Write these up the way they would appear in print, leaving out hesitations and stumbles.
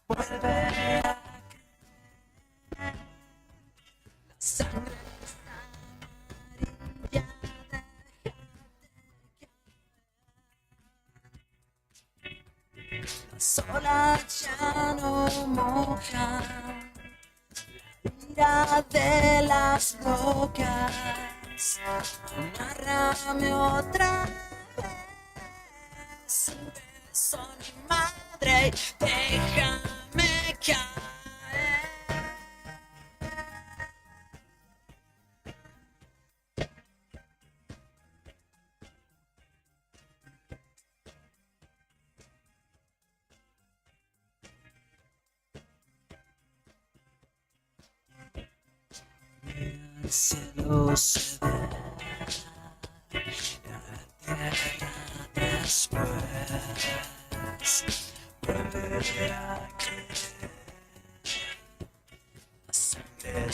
Vuelve a creer. La sangre amarilla, las olas ya no mojan la ira de las rocas. Amárrame otra vez, un beso mi madre, déjame caer. El cielo se ve, la tierra después vuelve a creer. La sangre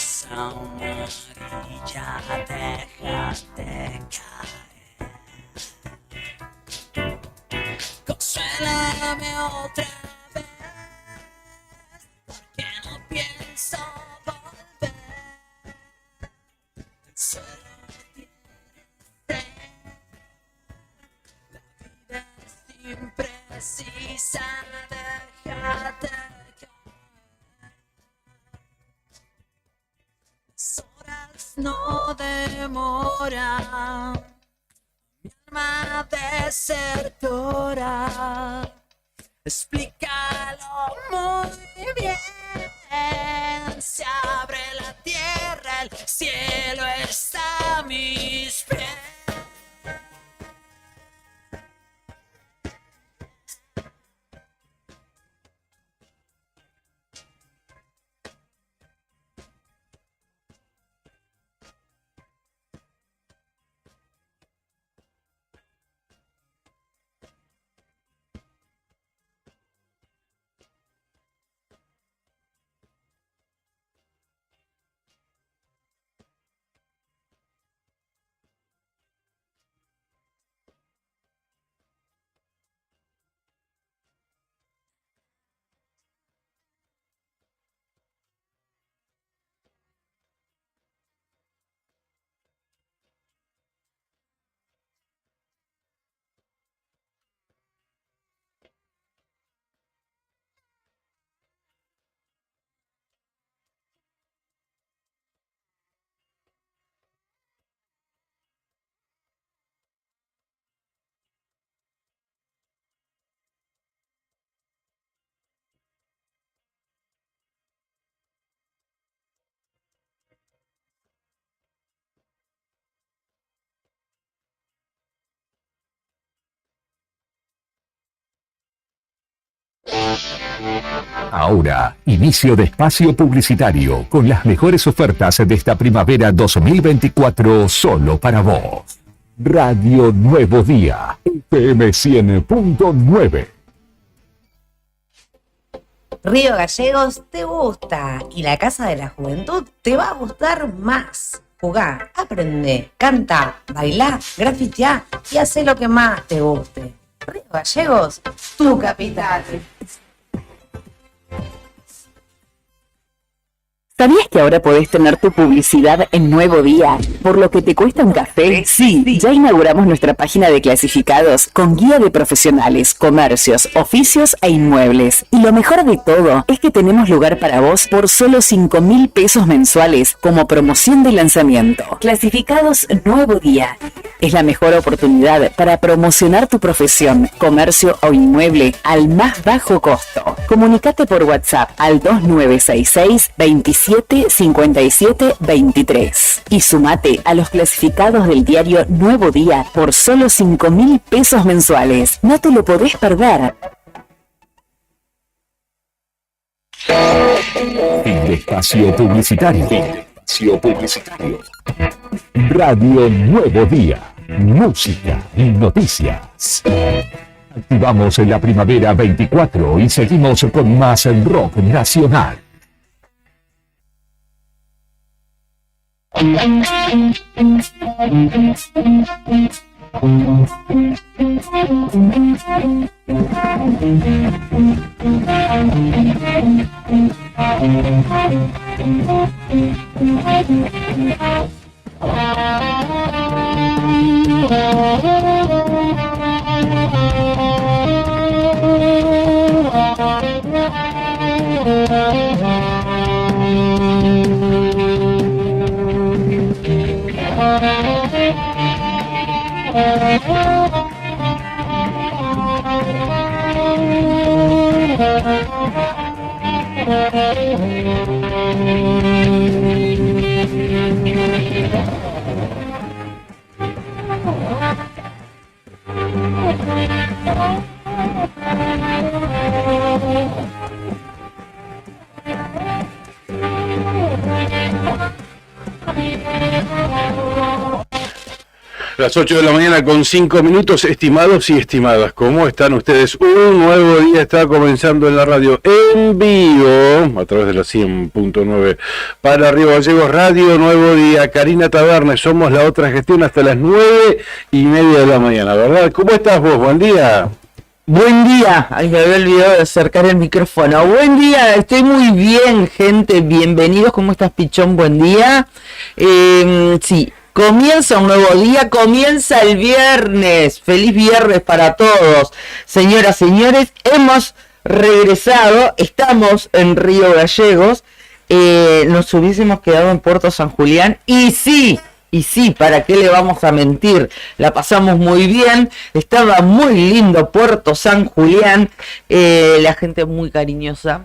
es amarilla, déjate caer. Consuélame otra vez, porque no pienso volver. Solo tiene fe. La vida es imprecisa, déjate caer. Las horas no demoran, mi alma desertora. Explícalo muy bien. Se abre la tierra, el cielo está a mis pies. Ahora, inicio de espacio publicitario con las mejores ofertas de esta primavera 2024 solo para vos. Radio Nuevo Día, FM 100.9. Río Gallegos te gusta y la Casa de la Juventud te va a gustar más. Jugá, aprende, canta, bailá, grafiteá y hacé lo que más te guste. Río Gallegos, tu capital. ¿Sabías que ahora podés tener tu publicidad en Nuevo Día? ¿Por lo que te cuesta un café? Sí, ya inauguramos nuestra página de clasificados con guía de profesionales, comercios, oficios e inmuebles. Y lo mejor de todo es que tenemos lugar para vos por solo 5.000 pesos mensuales como promoción de lanzamiento. Clasificados Nuevo Día. Es la mejor oportunidad para promocionar tu profesión, comercio o inmueble al más bajo costo. Comunicate por WhatsApp al 2966 27 57 23 y sumate a los clasificados del diario Nuevo Día por solo 5.000 pesos mensuales. No te lo podés perder. Fin de espacio publicitario. Radio Nuevo Día. Música y noticias. Activamos en la primavera 24 y seguimos con más rock nacional. Las 8 de la mañana con 5 minutos, estimados y estimadas, ¿cómo están ustedes? Un nuevo día está comenzando en la radio en vivo, a través de la 100.9 para Río Gallegos, Radio Nuevo Día. Karina Tabernes, somos la otra gestión hasta las 9:30 de la mañana, ¿verdad? ¿Cómo estás vos? Buen día. Buen día, ay, me había olvidado de acercar el micrófono. Buen día, estoy muy bien, gente, bienvenidos. ¿Cómo estás, Pichón? Buen día. Sí, comienza un nuevo día, comienza el viernes. Feliz viernes para todos. Señoras, señores, hemos regresado, estamos en Río Gallegos. Nos hubiésemos quedado en Puerto San Julián y sí, ¿para qué le vamos a mentir? La pasamos muy bien, estaba muy lindo Puerto San Julián, la gente muy cariñosa,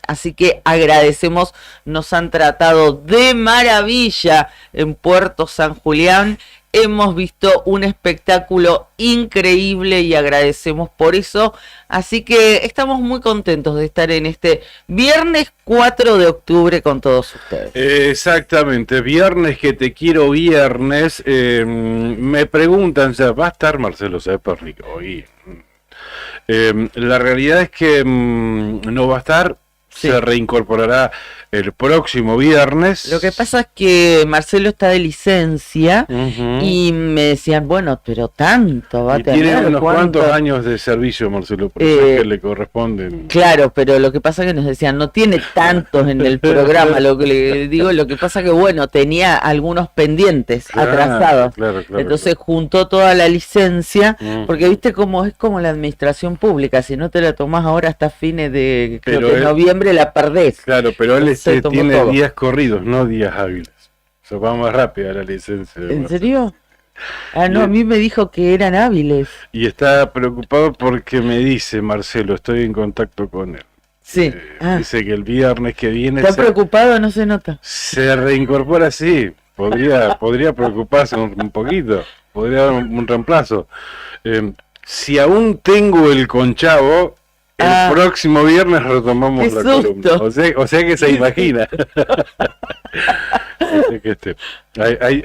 así que agradecemos, nos han tratado de maravilla en Puerto San Julián. Hemos visto un espectáculo increíble y agradecemos por eso. Así que estamos muy contentos de estar en este viernes 4 de octubre con todos ustedes. Exactamente, viernes que te quiero viernes. Me preguntan, ¿ya va a estar Marcelo Zepernik hoy? La realidad es que no va a estar. Sí. Se reincorporará el próximo viernes. Lo que pasa es que Marcelo está de licencia y me decían, bueno, pero tanto va a tener. Tiene unos cuantos años de servicio, Marcelo, por eso es que le corresponden. Claro, pero lo que pasa es que nos decían, no tiene tantos en el programa, lo que le digo, lo que pasa que, bueno, tenía algunos pendientes atrasados. Claro, entonces juntó toda la licencia, porque viste cómo es como la administración pública, si no te la tomás ahora hasta fines de noviembre la perdés. Claro, pero él tiene todo. Días corridos, no días hábiles. Se va más rápida la licencia. ¿En serio? Ah, no, a mí me dijo que eran hábiles. Y está preocupado porque me dice, Marcelo, estoy en contacto con él. Sí. Dice que el viernes que viene... ¿Está preocupado? No se nota. Se reincorpora, sí. Podría preocuparse un poquito. Podría dar un reemplazo. Si aún tengo el conchavo... El próximo viernes retomamos la columna. O sea que se imagina.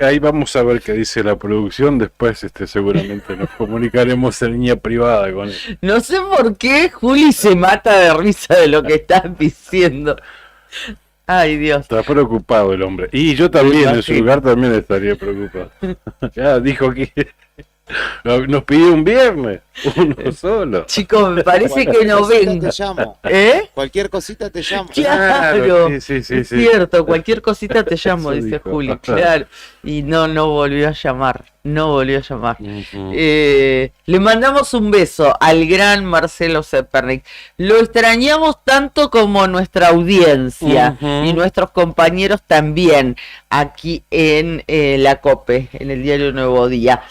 Ahí vamos a ver qué dice la producción. Después seguramente nos comunicaremos en línea privada con él. No sé por qué Juli se mata de risa de lo que estás diciendo. Ay, Dios. Está preocupado el hombre. Y yo también, en su lugar también estaría preocupado. Ya dijo que... Nos pidió un viernes, uno solo. Chicos, me parece que no vengo. Te llamo. Cualquier cosita te llamo. Claro, sí. Es cierto, cualquier cosita te llamo, eso dice Juli. Claro. Y no volvió a llamar. Le mandamos un beso al gran Marcelo Zepernik. Lo extrañamos tanto como nuestra audiencia y nuestros compañeros también aquí en la COPE, en el diario Nuevo Día.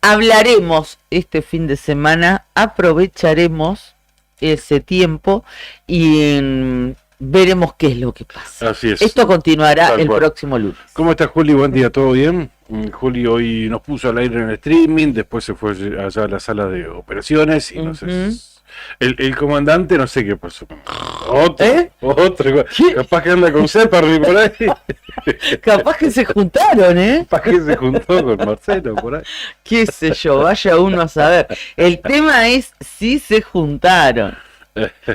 Hablaremos este fin de semana, aprovecharemos ese tiempo y veremos qué es lo que pasa. Así es. Esto continuará el próximo lunes. ¿Cómo estás, Juli? Buen día, ¿todo bien? Juli hoy nos puso al aire en el streaming, después se fue allá a la sala de operaciones y no sé. El comandante no sé qué pasó. Otro. Capaz que anda con Zepernik por ahí. Capaz que se juntaron, Capaz que se juntó con Marcelo por ahí. Qué sé yo, vaya uno a saber. El tema es si se juntaron.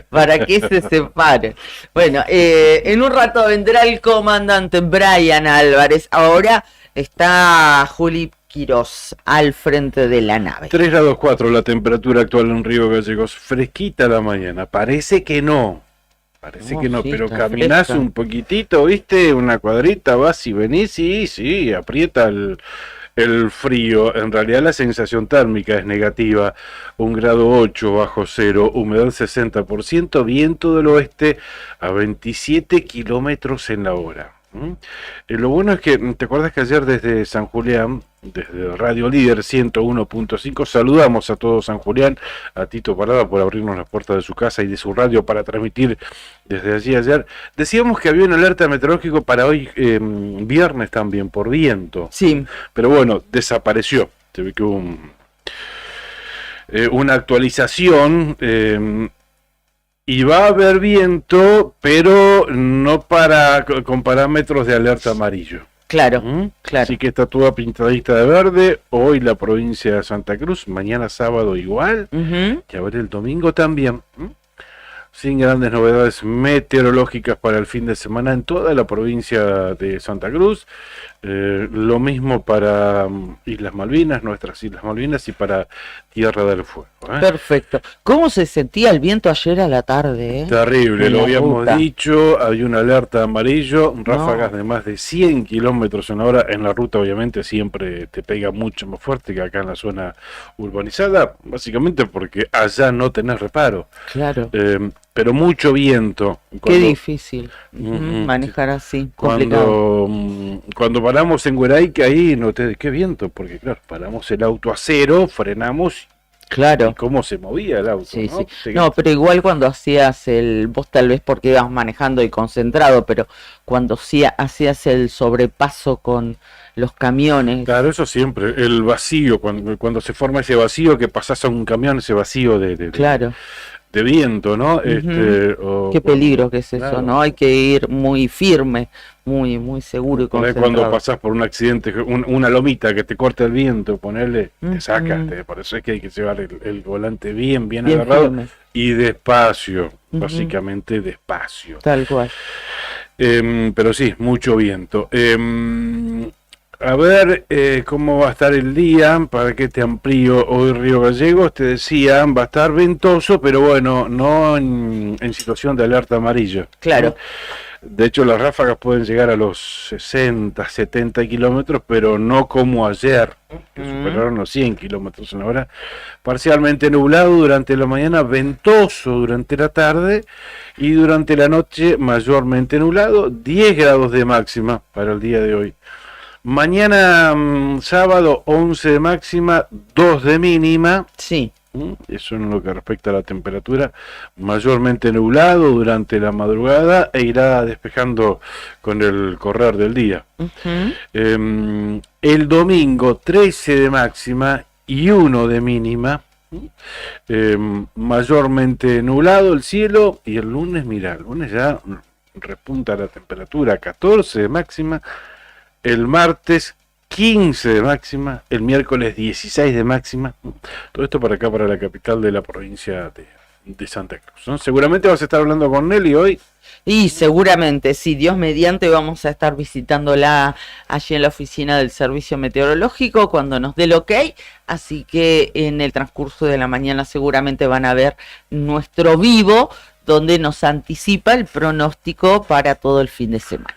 ¿Para qué se separen? Bueno, en un rato vendrá el comandante Brian Álvarez. Ahora está Juli Quirós, al frente de la nave. 3 grados 4 la temperatura actual en Río Gallegos. Fresquita la mañana. Parece que no. Parece que no, sí, pero está caminás fresca. un poquitito, ¿viste? Una cuadrita, vas y venís y sí, aprieta el frío. En realidad la sensación térmica es negativa. 1 grado 8 bajo cero, humedad 60%, viento del oeste a 27 kilómetros en la hora. Lo bueno es que, ¿te acuerdas que ayer desde San Julián, desde Radio Líder 101.5, saludamos a todo San Julián, a Tito Parada por abrirnos las puertas de su casa y de su radio para transmitir desde allí ayer? Decíamos que había un alerta meteorológico para hoy, viernes también, por viento. Sí. Pero bueno, desapareció. Se ve que hubo una actualización. Y va a haber viento, pero no con parámetros de alerta amarillo. Claro, claro. Así que está toda pintadita de verde. Hoy la provincia de Santa Cruz, mañana sábado igual, y a ver el domingo también. Sin grandes novedades meteorológicas para el fin de semana en toda la provincia de Santa Cruz. Lo mismo para Islas Malvinas, nuestras Islas Malvinas, y para Tierra del Fuego. Perfecto. ¿Cómo se sentía el viento ayer a la tarde? Terrible, En lo la habíamos ruta. dicho, hay una alerta amarillo, ráfagas de más de 100 kilómetros en hora. En la ruta obviamente siempre te pega mucho más fuerte que acá en la zona urbanizada, básicamente porque allá no tenés reparo. Claro. Pero mucho viento. Qué difícil manejar así, complicado. Cuando paramos en Hueraique, ahí noté qué viento, porque claro, paramos el auto a cero, frenamos. Claro. Y cómo se movía el auto. Sí, ¿no? sí. No, pero igual cuando hacías vos tal vez porque ibas manejando y concentrado, pero cuando hacías el sobrepaso con los camiones. Claro, eso siempre, el vacío, cuando se forma ese vacío que pasás a un camión, ese vacío Claro. de viento, ¿no? Qué peligro que es eso, claro. ¿no? Hay que ir muy firme, muy, muy seguro y concentrado. Cuando pasás por un accidente, una lomita que te corta el viento, ponerle, te sacas, por eso es que hay que llevar el volante bien agarrado firme. y despacio, básicamente despacio. Tal cual. Pero sí, mucho viento. A ver cómo va a estar el día, para que te amplío hoy Río Gallegos. Te decía, va a estar ventoso, pero bueno, no en situación de alerta amarilla. Claro. ¿No? De hecho, las ráfagas pueden llegar a los 60, 70 kilómetros, pero no como ayer, que superaron los 100 kilómetros en la hora. Parcialmente nublado durante la mañana, ventoso durante la tarde, y durante la noche mayormente nublado, 10 grados de máxima para el día de hoy. Mañana sábado 11 de máxima, 2 de mínima. Sí. Eso en lo que respecta a la temperatura. Mayormente nublado durante la madrugada e irá despejando con el correr del día. El domingo 13 de máxima y 1 de mínima. Mayormente nublado el cielo, y el lunes, mira, el lunes ya repunta la temperatura, 14 de máxima. El martes 15 de máxima, el miércoles 16 de máxima. Todo esto para acá, para la capital de la provincia de Santa Cruz, ¿no? Seguramente vas a estar hablando con Nelly hoy. Y seguramente, sí, Dios mediante, vamos a estar visitándola allí en la oficina del Servicio Meteorológico cuando nos dé el ok. Así que en el transcurso de la mañana seguramente van a ver nuestro vivo, donde nos anticipa el pronóstico para todo el fin de semana.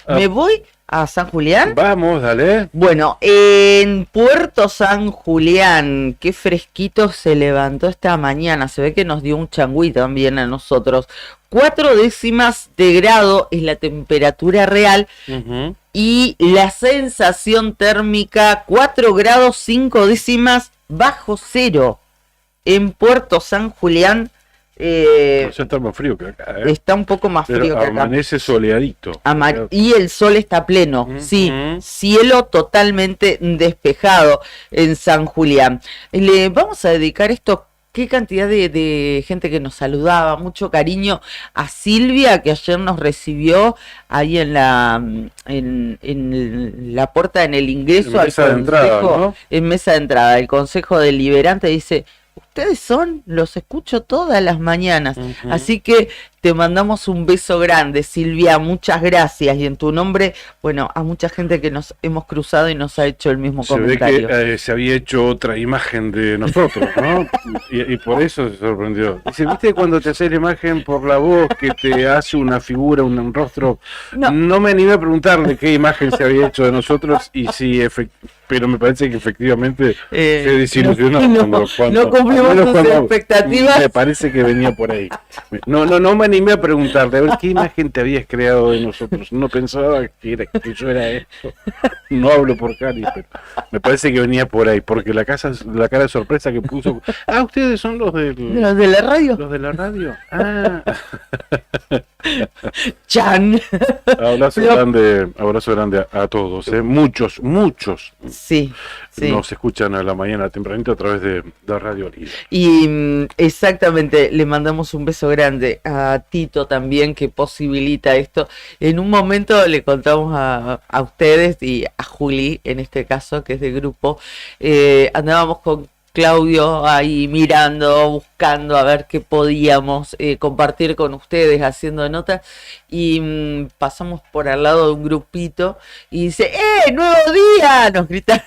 Me voy a San Julián. Vamos, dale. Bueno, en Puerto San Julián, qué fresquito se levantó esta mañana. Se ve que nos dio un changüí también a nosotros. 4 décimas de grado es la temperatura real. Y la sensación térmica 4 grados 5 décimas bajo cero. En Puerto San Julián. Ya está más frío que acá, ¿eh? Está un poco más Pero frío que acá. amanece soleadito. Y el sol está pleno, sí, cielo totalmente despejado en San Julián. Le vamos a dedicar esto, qué cantidad de gente que nos saludaba, mucho cariño a Silvia, que ayer nos recibió ahí en la puerta, en el ingreso al mesa de entrada, ¿no? En mesa de entrada, el Consejo Deliberante dice: ustedes los escucho todas las mañanas, así que te mandamos un beso grande, Silvia, muchas gracias. Y en tu nombre, bueno, a mucha gente que nos hemos cruzado y nos ha hecho el mismo comentario. Se ve que se había hecho otra imagen de nosotros, ¿no? y por eso se sorprendió. Dice, ¿viste cuando te haces la imagen por la voz que te hace una figura, un rostro? No me animé a preguntarle qué imagen se había hecho de nosotros y si pero me parece que efectivamente se desilusionó. No cumplimos tus expectativas. Me parece que venía por ahí. No me animé a preguntarle a ver qué imagen te habías creado de nosotros. No pensaba que yo era esto. No hablo por Cari, pero me parece que venía por ahí, porque la cara de sorpresa que puso. Ustedes son los de la radio. Los de la radio. Chan. Abrazo grande a todos. Muchos. Sí. Nos escuchan a la mañana tempranito a través de Radio Líder. Y exactamente, le mandamos un beso grande a Tito también, que posibilita esto. En un momento le contamos a ustedes y a Juli, en este caso, que es de grupo, andábamos con Claudio ahí mirando, buscando a ver qué podíamos compartir con ustedes, haciendo notas, y pasamos por al lado de un grupito y dice, ¡nuevo día! Nos gritaron.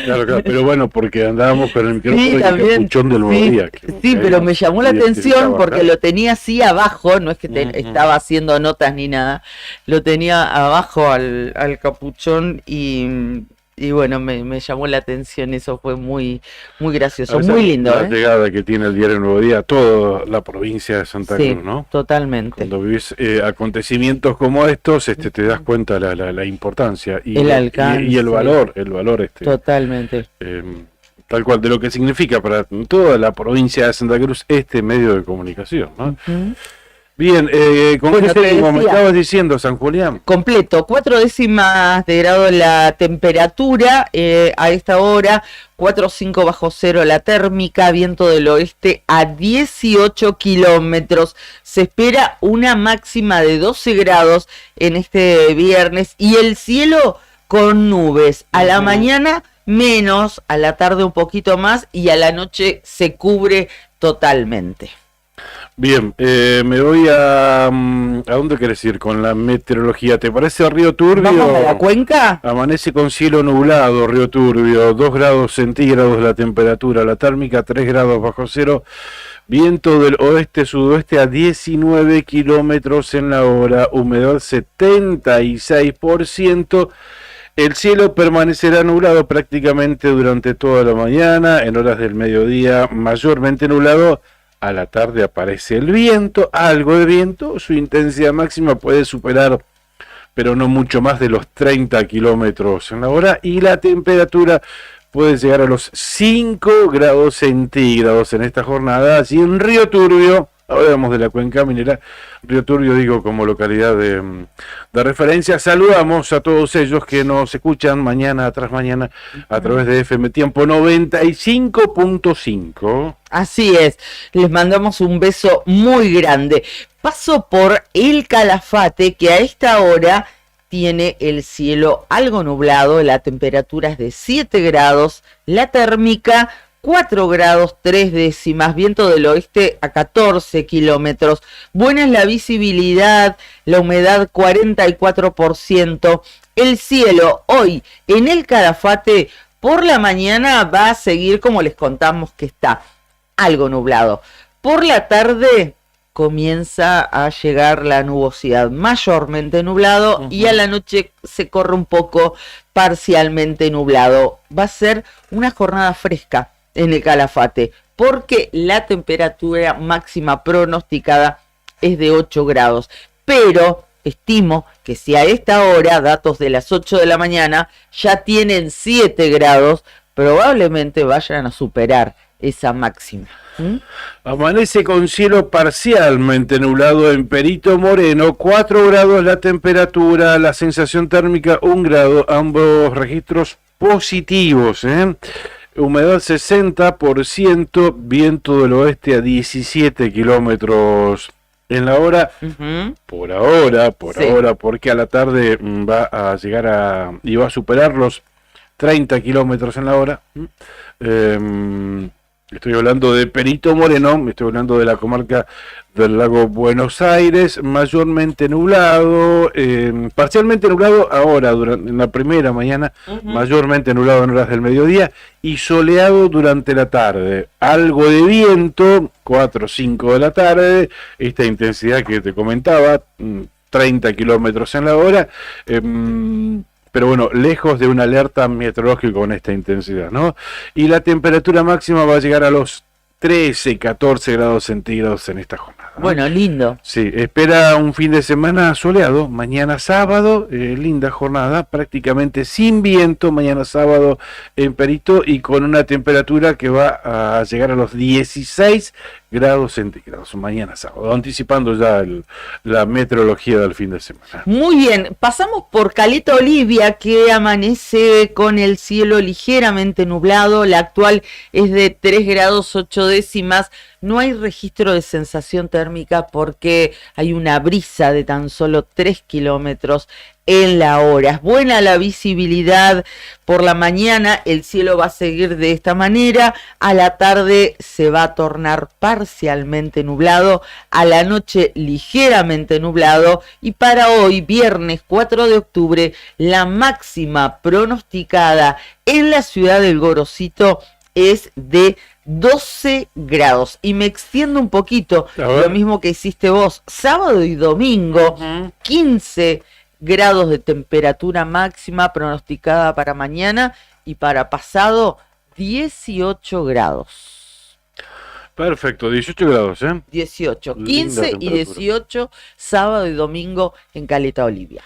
Claro, pero bueno, porque andábamos con el micrófono y el capuchón del nuevo día. Pero me llamó la atención porque lo tenía así abajo, no es que estaba haciendo notas ni nada, lo tenía abajo al capuchón y bueno, me llamó la atención, eso fue muy gracioso, muy lindo. La llegada que tiene el diario Nuevo Día a toda la provincia de Santa Cruz, ¿no? Totalmente. Cuando vivís acontecimientos como estos, te das cuenta la importancia y el alcance y el valor, totalmente. Tal cual, de lo que significa para toda la provincia de Santa Cruz este medio de comunicación, ¿no? Bien, ¿con qué seguimos? Me estabas diciendo, San Julián. Completo, 4 décimas de grado la temperatura a esta hora, 4,5 bajo cero la térmica, viento del oeste a 18 kilómetros. Se espera una máxima de 12 grados en este viernes y el cielo con nubes. A la mañana menos, a la tarde un poquito más y a la noche se cubre totalmente. Bien, me voy ¿a dónde querés ir con la meteorología? ¿Te parece Río Turbio? ¿Vamos a la cuenca? Amanece con cielo nublado, Río Turbio, 2 grados centígrados la temperatura, la térmica 3 grados bajo cero, viento del oeste-sudoeste a 19 kilómetros en la hora, humedad 76%. El cielo permanecerá nublado prácticamente durante toda la mañana, en horas del mediodía mayormente nublado. A la tarde aparece el viento, algo de viento, su intensidad máxima puede superar, pero no mucho más de los 30 kilómetros en la hora, y la temperatura puede llegar a los 5 grados centígrados en esta jornada. Así en Río Turbio, ahora hablamos de la cuenca minera, Río Turbio digo como localidad de referencia. Saludamos a todos ellos que nos escuchan mañana tras mañana a través de FM Tiempo 95.5. Así es, les mandamos un beso muy grande. Paso por el Calafate, que a esta hora tiene el cielo algo nublado, la temperatura es de 7 grados, la térmica 4 grados 3 décimas, viento del oeste a 14 kilómetros. Buena es la visibilidad, la humedad 44%. El cielo hoy en el Calafate por la mañana va a seguir como les contamos que está, algo nublado. Por la tarde comienza a llegar la nubosidad, mayormente nublado, y a la noche se corre un poco parcialmente nublado. Va a ser una jornada fresca en el Calafate, porque la temperatura máxima pronosticada es de 8 grados, pero estimo que si a esta hora, datos de las 8 de la mañana, ya tienen 7 grados, probablemente vayan a superar esa máxima. Amanece con cielo parcialmente nublado en Perito Moreno, 4 grados la temperatura, la sensación térmica 1 grado, ambos registros positivos, humedad 60%, viento del oeste a 17 kilómetros en la hora, por ahora, porque a la tarde va a llegar y va a superar los 30 kilómetros en la hora. Estoy hablando de Perito Moreno, estoy hablando de la comarca del lago Buenos Aires, mayormente nublado, parcialmente nublado ahora, en la primera mañana, mayormente nublado en horas del mediodía y soleado durante la tarde. Algo de viento, 4 o 5 de la tarde, esta intensidad que te comentaba, 30 kilómetros en la hora, pero bueno, lejos de una alerta meteorológica con esta intensidad, ¿no? Y la temperatura máxima va a llegar a los 13, 14 grados centígrados en esta jornada, ¿no? Bueno, lindo. Sí, espera un fin de semana soleado, mañana sábado, linda jornada, prácticamente sin viento, mañana sábado en Perito y con una temperatura que va a llegar a los 16 grados centígrados, mañana sábado, anticipando ya la meteorología del fin de semana. Muy bien, pasamos por Caleta Olivia, que amanece con el cielo ligeramente nublado, la actual es de 3 grados 8 décimas, no hay registro de sensación térmica porque hay una brisa de tan solo 3 kilómetros en la hora. Es buena la visibilidad por la mañana, el cielo va a seguir de esta manera, a la tarde se va a tornar parcialmente nublado, a la noche ligeramente nublado y para hoy, viernes 4 de octubre, la máxima pronosticada en la ciudad del Gorosito es de 12 grados. Y me extiendo un poquito, lo mismo que hiciste vos, sábado y domingo, 15 grados de temperatura máxima pronosticada para mañana y para pasado 18 grados. Perfecto, 18 grados, 18, 15 y 18 sábado y domingo en Caleta Olivia.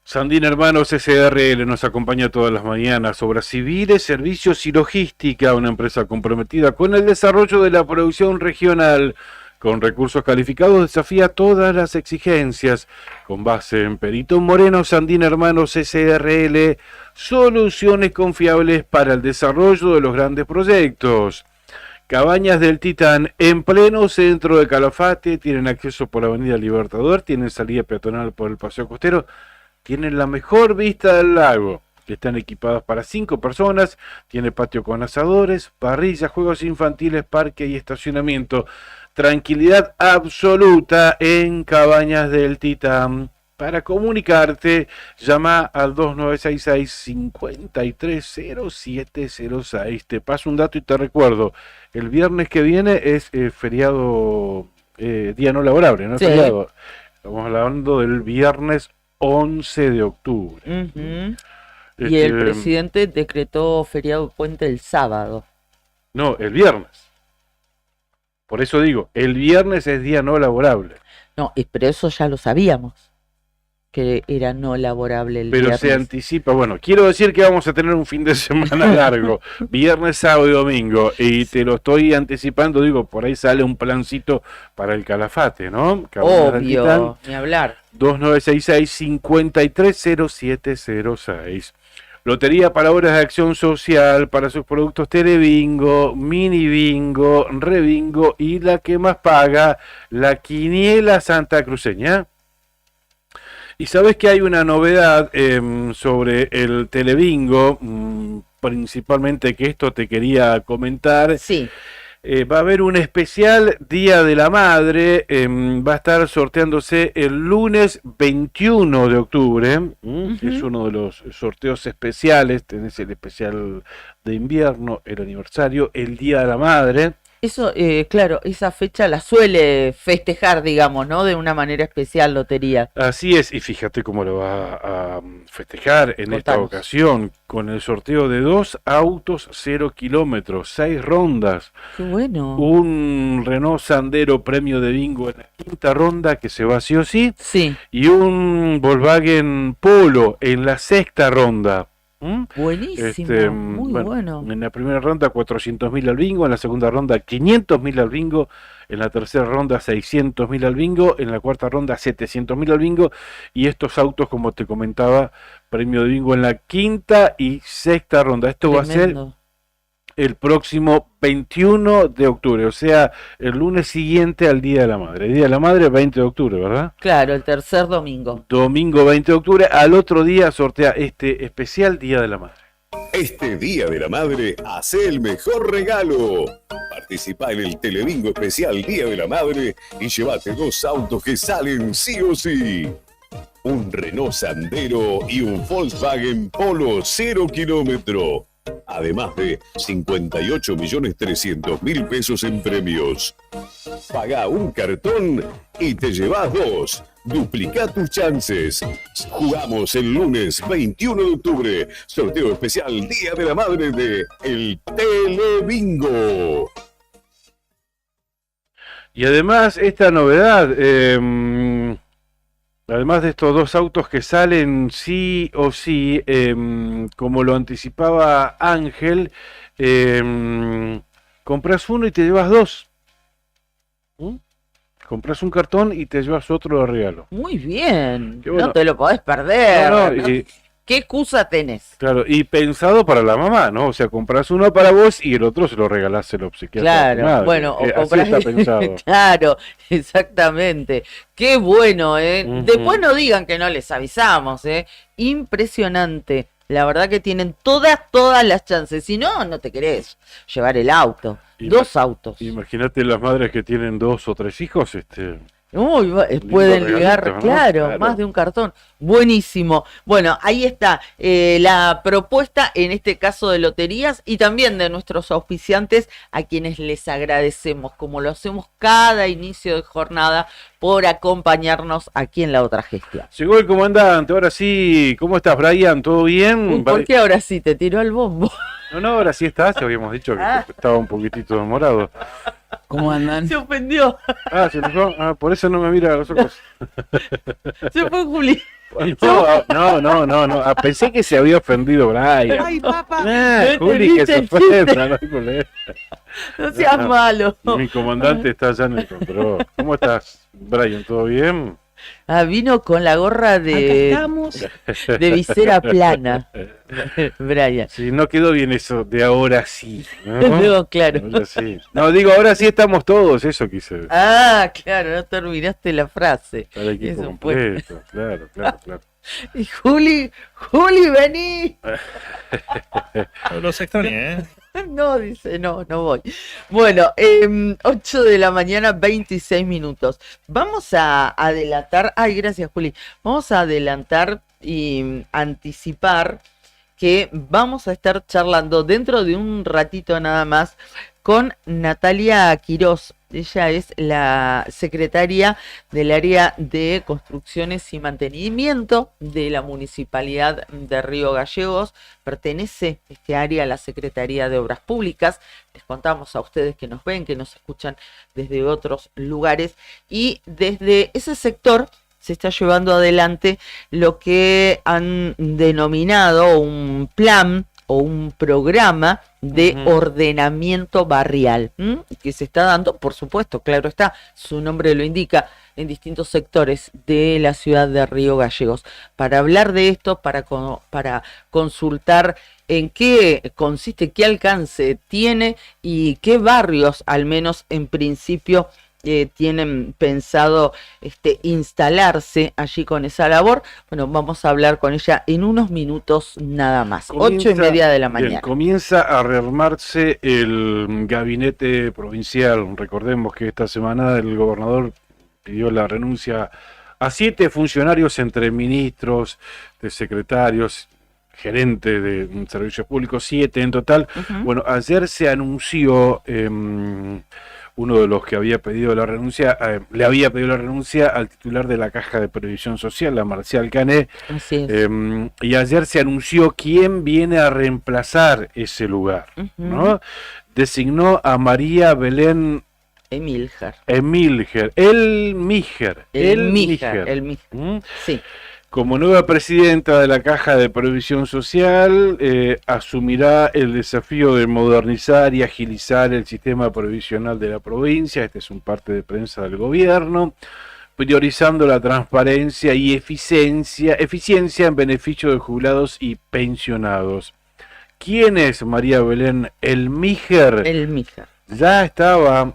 Sandín Hermanos SRL nos acompaña todas las mañanas. Obras civiles, servicios y logística, una empresa comprometida con el desarrollo de la producción regional. Con recursos calificados desafía todas las exigencias. Con base en Perito Moreno, Sandín Hermanos SRL, soluciones confiables para el desarrollo de los grandes proyectos. Cabañas del Titán, en pleno centro de Calafate, tienen acceso por la Avenida Libertador, tienen salida peatonal por el Paseo Costero, tienen la mejor vista del lago. Están equipados para 5 personas, tiene patio con asadores, parrillas, juegos infantiles, parque y estacionamiento. Tranquilidad absoluta en Cabañas del Titán. Para comunicarte, llama al 2966-530706. Te paso un dato y te recuerdo, el viernes que viene es feriado, día no laborable, ¿no? Sí. Feriado. Estamos hablando del viernes 11 de octubre. Y el presidente decretó feriado puente el sábado. No, el viernes. Por eso digo, el viernes es día no laborable. No, pero eso ya lo sabíamos, que era no laborable el viernes. Pero se anticipa, bueno, quiero decir que vamos a tener un fin de semana largo, viernes, sábado y domingo, y te lo estoy anticipando, digo, por ahí sale un plancito para el Calafate, ¿no? Obvio, ni hablar. 2966-530706. Lotería para obras de acción social, para sus productos Telebingo, Mini Bingo, Rebingo y la que más paga, la Quiniela Santa Cruceña. Y sabes que hay una novedad sobre el Telebingo, principalmente que esto te quería comentar. Sí. Va a haber un especial Día de la Madre, va a estar sorteándose el lunes 21 de octubre, es uno de los sorteos especiales, tenés el especial de invierno, el aniversario, el Día de la Madre. Eso, claro, esa fecha la suele festejar, digamos, ¿no? De una manera especial, Lotería. Así es, y fíjate cómo lo va a festejar en esta ocasión, con el sorteo de 2 autos 0 kilómetros, 6 rondas. Qué bueno. Un Renault Sandero premio de bingo en la 5ª ronda, que se va sí o sí. Sí. Y un Volkswagen Polo en la 6ª ronda. Buenísimo, muy bueno. En la primera ronda 400.000 al bingo, en la segunda ronda 500.000 al bingo, en la tercera ronda 600.000 al bingo, en la cuarta ronda 700.000 al bingo, y estos autos, como te comentaba, premio de bingo en la 5ª y 6ª ronda. Esto Tremendo. va a ser el próximo 21 de octubre, o sea, el lunes siguiente al Día de la Madre. El Día de la Madre, 20 de octubre, ¿verdad? Claro, el tercer domingo. Domingo 20 de octubre, al otro día sortea este especial Día de la Madre. Este Día de la Madre, hace el mejor regalo. Participa en el Telebingo especial Día de la Madre y llévate 2 autos que salen sí o sí. Un Renault Sandero y un Volkswagen Polo 0 kilómetro. Además de 58.300.000 pesos en premios. Pagá un cartón y te llevas 2. Duplica tus chances. Jugamos el lunes 21 de octubre. Sorteo especial Día de la Madre de El Telebingo. Y además, esta novedad, además de estos 2 autos que salen sí o sí, como lo anticipaba Ángel, compras uno y te llevas 2. Compras un cartón y te llevas otro de regalo. Muy bien, bueno. No te lo podés perder. No, ¿Qué excusa tenés? Claro, y pensado para la mamá, ¿no? O sea, compras uno para vos y el otro se lo regalás, se lo obsequiás a tu madre. Bueno, o así compras... está pensado. Claro, exactamente. Qué bueno, ¿eh? Después no digan que no les avisamos, ¿eh? Impresionante. La verdad que tienen todas las chances. Si no, no te querés llevar el auto. 2 autos. Imagínate las madres que tienen 2 o 3 hijos, Uy, pueden ligar, regalito, ¿no? claro, más de un cartón. Buenísimo. Bueno, ahí está la propuesta, en este caso de loterías, y también de nuestros auspiciantes, a quienes les agradecemos, como lo hacemos cada inicio de jornada, por acompañarnos aquí en La Otra Gestión. Llegó el comandante, ahora sí. ¿Cómo estás, Brian? ¿Todo bien? ¿Por qué ahora sí te tiró el bombo? No, ahora sí estás, ya habíamos dicho que estaba un poquitito demorado. ¿Cómo andan? Se ofendió. Se enojó. Por eso no me mira a los ojos. Se fue Juli. No. Pensé que se había ofendido Brian. Ay, papá. Juli, que se ofenda, no hay problema. No seas malo. Mi comandante está allá en el control. ¿Cómo estás, Brian? ¿Todo bien? Vino con la gorra de visera plana, Brian. Sí, no quedó bien eso de ahora sí. No, claro. Ahora sí. No, digo, ahora sí estamos todos, eso quise decir. Claro, no terminaste la frase. Para el equipo Eso completo, claro. Y Juli, vení. Los extrañé, ¿eh? No, dice, no voy. Bueno, 8 de la mañana, 26 minutos. Vamos a adelantar, gracias Juli, vamos a adelantar y anticipar que vamos a estar charlando dentro de un ratito nada más con Natalia Quirós. Ella es la secretaria del área de construcciones y mantenimiento de la Municipalidad de Río Gallegos. Pertenece este área a la Secretaría de Obras Públicas. Les contamos a ustedes que nos ven, que nos escuchan desde otros lugares. Y desde ese sector se está llevando adelante lo que han denominado un plan o un programa de ordenamiento barrial, que se está dando, por supuesto, claro está, su nombre lo indica, en distintos sectores de la ciudad de Río Gallegos. Para hablar de esto, para consultar en qué consiste, qué alcance tiene y qué barrios, al menos en principio, tienen pensado instalarse allí con esa labor. Bueno, vamos a hablar con ella en unos minutos nada más. 8:30 de la mañana. Bien, comienza a rearmarse el gabinete provincial. Recordemos que esta semana el gobernador pidió la renuncia a 7 funcionarios, entre ministros, de secretarios, gerentes de servicios públicos, 7 en total. Bueno, ayer se anunció... uno de los que había pedido la renuncia, le había pedido la renuncia al titular de la Caja de Previsión Social, a Marcial Cané. Así es. Y ayer se anunció quién viene a reemplazar ese lugar, ¿no? Designó a María Belén Emilger. Sí. Como nueva presidenta de la Caja de Previsión Social, asumirá el desafío de modernizar y agilizar el sistema previsional de la provincia. Este es un parte de prensa del gobierno, priorizando la transparencia y eficiencia en beneficio de jubilados y pensionados. ¿Quién es María Belén Emilger? Ya estaba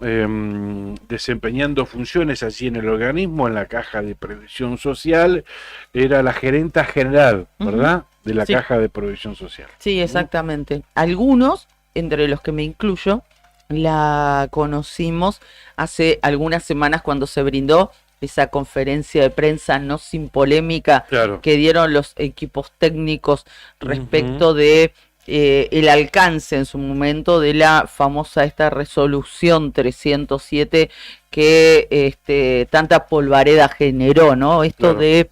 desempeñando funciones allí en el organismo, en la Caja de Previsión Social, era la gerenta general, ¿verdad? de la Sí. Caja de Previsión Social. Sí, exactamente. Algunos, entre los que me incluyo, la conocimos hace algunas semanas cuando se brindó esa conferencia de prensa no sin polémica Claro. que dieron los equipos técnicos respecto de el alcance en su momento de la famosa esta resolución 307 que tanta polvareda generó, ¿no? Esto Claro. de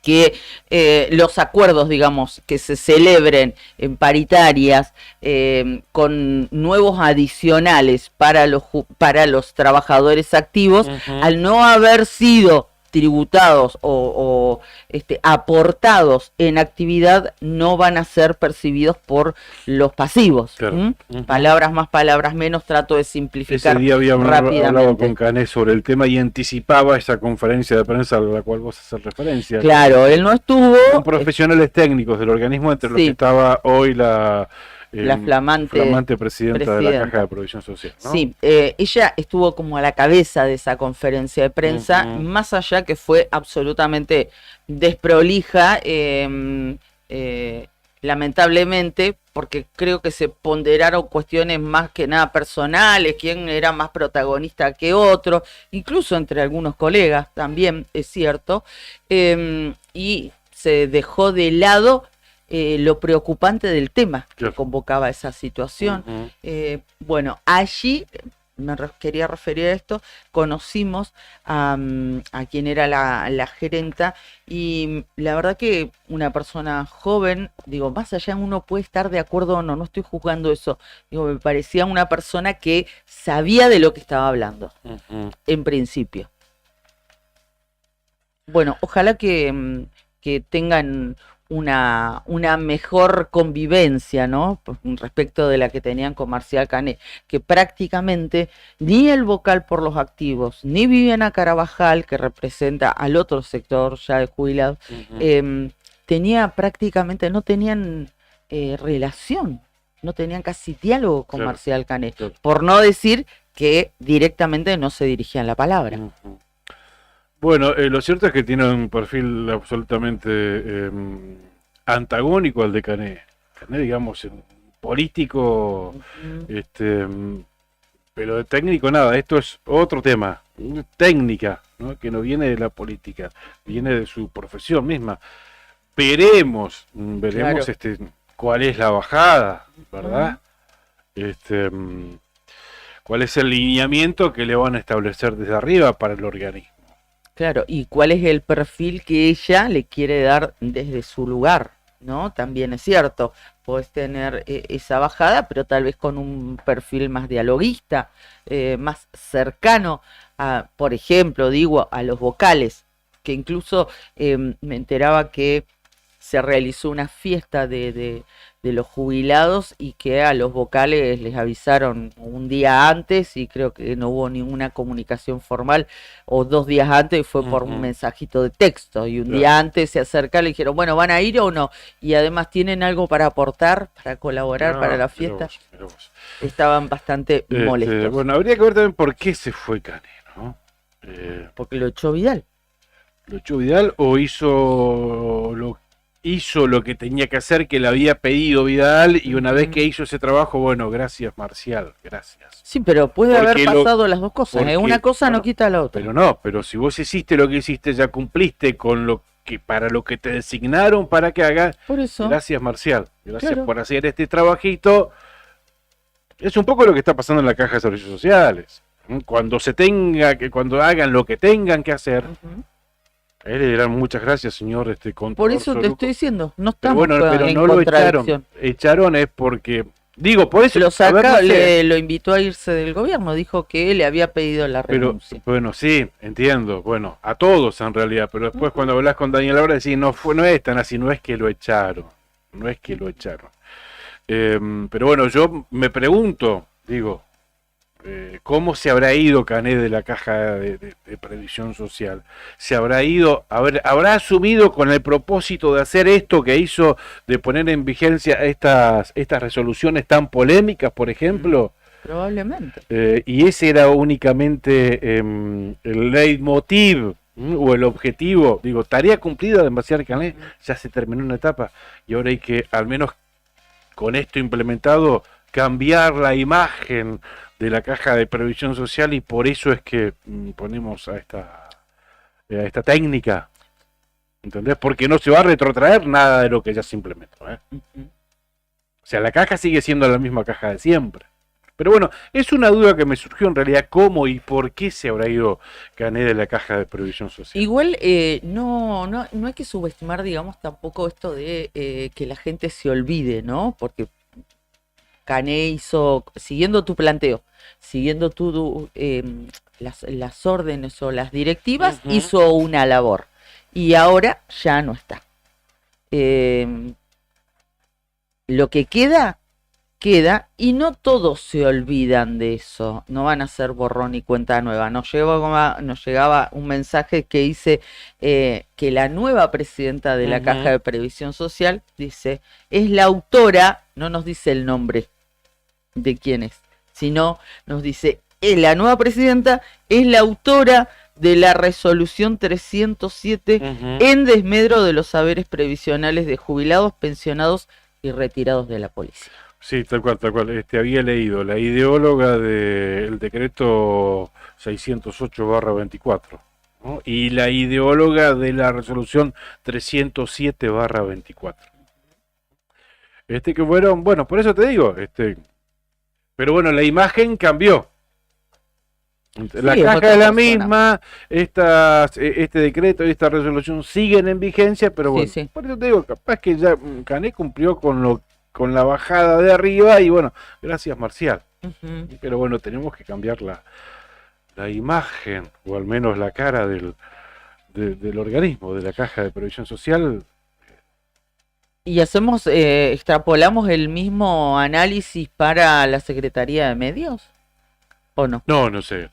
que los acuerdos, digamos, que se celebren en paritarias con nuevos adicionales para los trabajadores activos, al no haber sido tributados o aportados en actividad, no van a ser percibidos por los pasivos. Claro. ¿Mm? Ujú. Palabras más, palabras menos, trato de simplificar Ese día habíamos hablado rápidamente. con Cané sobre el tema y anticipaba esa conferencia de prensa a la cual vos haces referencia. Claro, él no estuvo. Con profesionales técnicos del organismo, entre los Sí. que estaba hoy la flamante presidenta de la Caja de Provisión Social, ¿no? Sí, ella estuvo como a la cabeza de esa conferencia de prensa, Ujú. más allá que fue absolutamente desprolija, lamentablemente, porque creo que se ponderaron cuestiones más que nada personales, quién era más protagonista que otro, incluso entre algunos colegas también, es cierto, y se dejó de lado lo preocupante del tema Claro. que convocaba esa situación. Ujú. Bueno, allí quería referir a esto, conocimos a quien era la gerenta y la verdad que una persona joven, digo, más allá uno puede estar de acuerdo o no, no estoy juzgando eso, digo, me parecía una persona que sabía de lo que estaba hablando, Ujú. en principio. Bueno, ojalá que tengan una mejor convivencia, ¿no? Respecto de la que tenían con Marcial Cané, que prácticamente ni el vocal por los activos, ni Viviana Carabajal, que representa al otro sector ya de jubilados, Ujú. no tenían relación, no tenían casi diálogo con Claro, Marcial Cané, claro. por no decir que directamente no se dirigían la palabra. Ujú. Bueno, lo cierto es que tiene un perfil absolutamente antagónico al de Cané. Cané, digamos, un político, pero de técnico nada. Esto es otro tema, técnica, ¿no? Que no viene de la política, viene de su profesión misma. Veremos Claro. cuál es la bajada, ¿verdad? Cuál es el lineamiento que le van a establecer desde arriba para el organismo. Claro, y cuál es el perfil que ella le quiere dar desde su lugar, ¿no? También es cierto, podés tener esa bajada, pero tal vez con un perfil más dialoguista, más cercano a, por ejemplo, digo, a los vocales, que incluso me enteraba que se realizó una fiesta de los jubilados y que a los vocales les avisaron un día antes y creo que no hubo ninguna comunicación formal o 2 días antes, fue por un mensajito de texto y un Claro. día antes se acercaron y le dijeron, bueno, ¿van a ir o no? Y además tienen algo para aportar, para colaborar No, para la mirá fiesta. vos, mirá vos. Estaban bastante molestos. Bueno, habría que ver también por qué se fue Cané, ¿no? Porque lo echó Vidal. ¿Lo echó Vidal o hizo lo que tenía que hacer, que le había pedido Vidal, y una vez que hizo ese trabajo, bueno, gracias Marcial, gracias. Sí, pero puede Porque haber pasado las dos cosas. porque, Una cosa no bueno, quita la otra. pero si vos hiciste lo que hiciste, ya cumpliste con lo que para lo que te designaron para que hagas. Por eso. Gracias Marcial, gracias Claro. por hacer este trabajito. Es un poco lo que está pasando en la Caja de Servicios Sociales. Cuando cuando hagan lo que tengan que hacer, Ujú. a él le dirán muchas gracias, señor contador Por eso te Soluco. estoy diciendo, no Pero estamos bueno, pero en no lo echaron. contradicción. Echaron es porque, digo, por eso. Lo a ver, no sé. lo invitó a irse del gobierno, dijo que le había pedido la Pero, renuncia. bueno, sí, entiendo. Bueno, a todos en realidad. Pero después cuando hablas con Daniel Abra decís, no es tan así, no es que lo echaron. No es que lo echaron. Pero bueno, yo me pregunto, digo, ¿cómo se habrá ido Cané de la Caja de Previsión Social? ¿Se habrá ido, habrá asumido con el propósito de hacer esto que hizo, de poner en vigencia estas resoluciones tan polémicas, por ejemplo? Probablemente. Y ese era únicamente el leitmotiv o el objetivo, digo, tarea cumplida de envasar Cané, ya se terminó una etapa y ahora hay que, al menos con esto implementado, cambiar la imagen de la caja de previsión social y por eso es que ponemos a esta técnica, ¿entendés? Porque no se va a retrotraer nada de lo que ya se implementó, ¿eh? O sea, la caja sigue siendo la misma caja de siempre. Pero bueno, es una duda que me surgió en realidad, ¿cómo y por qué se habrá ido Cané de la caja de previsión social? Igual no hay que subestimar, digamos, tampoco esto de que la gente se olvide, ¿no? Porque Cané hizo, siguiendo tu planteo, siguiendo las órdenes o las directivas, hizo una labor. Y ahora ya no está. Lo que queda, y no todos se olvidan de eso. No van a ser borrón y cuenta nueva. Nos llegaba un mensaje que dice que la nueva presidenta de la Caja de Previsión Social, dice, es la autora, no nos dice el nombre de quién es, sino nos dice, la nueva presidenta es la autora de la resolución 307 en desmedro de los saberes previsionales de jubilados, pensionados y retirados de la policía. Sí, tal cual. Había leído la ideóloga del decreto 608/24, ¿no? Y la ideóloga de la resolución 307/24. Que fueron, bueno, por eso te digo, pero bueno, la imagen cambió. La caja es la misma, este decreto y esta resolución siguen en vigencia, pero bueno, por eso te digo, capaz que ya Cané cumplió con la bajada de arriba y bueno, gracias Marcial. Pero bueno, tenemos que cambiar la imagen, o al menos la cara del organismo, de la Caja de Previsión Social. ¿Y extrapolamos el mismo análisis para la Secretaría de Medios? ¿O no? No sé.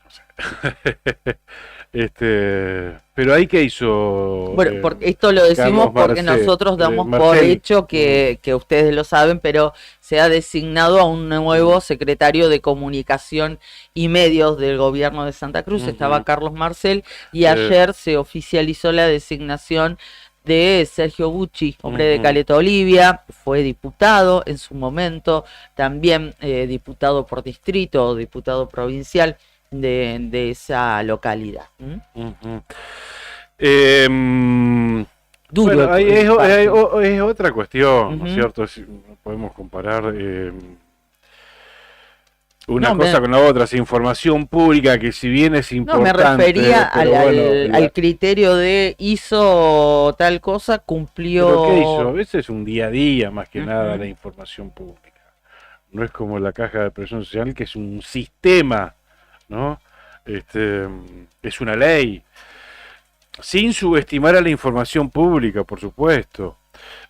Pero ahí que hizo. Bueno, porque esto lo decimos porque nosotros damos por hecho que ustedes lo saben, pero se ha designado a un nuevo secretario de Comunicación y Medios del gobierno de Santa Cruz. Estaba Carlos Marcel y ayer se oficializó la designación de Sergio Bucci, hombre de Caleta Olivia, fue diputado en su momento, también diputado por distrito o diputado provincial de esa localidad. Duro. Bueno, es otra cuestión, ¿no es cierto? Podemos comparar una cosa con la otra, es información pública que si bien es importante... No, me refería al criterio de hizo tal cosa, cumplió... ¿Pero qué hizo? A veces es un día a día más que nada la información pública. No es como la Caja de Previsión Social, que es un sistema, ¿no? Es una ley. Sin subestimar a la información pública, por supuesto.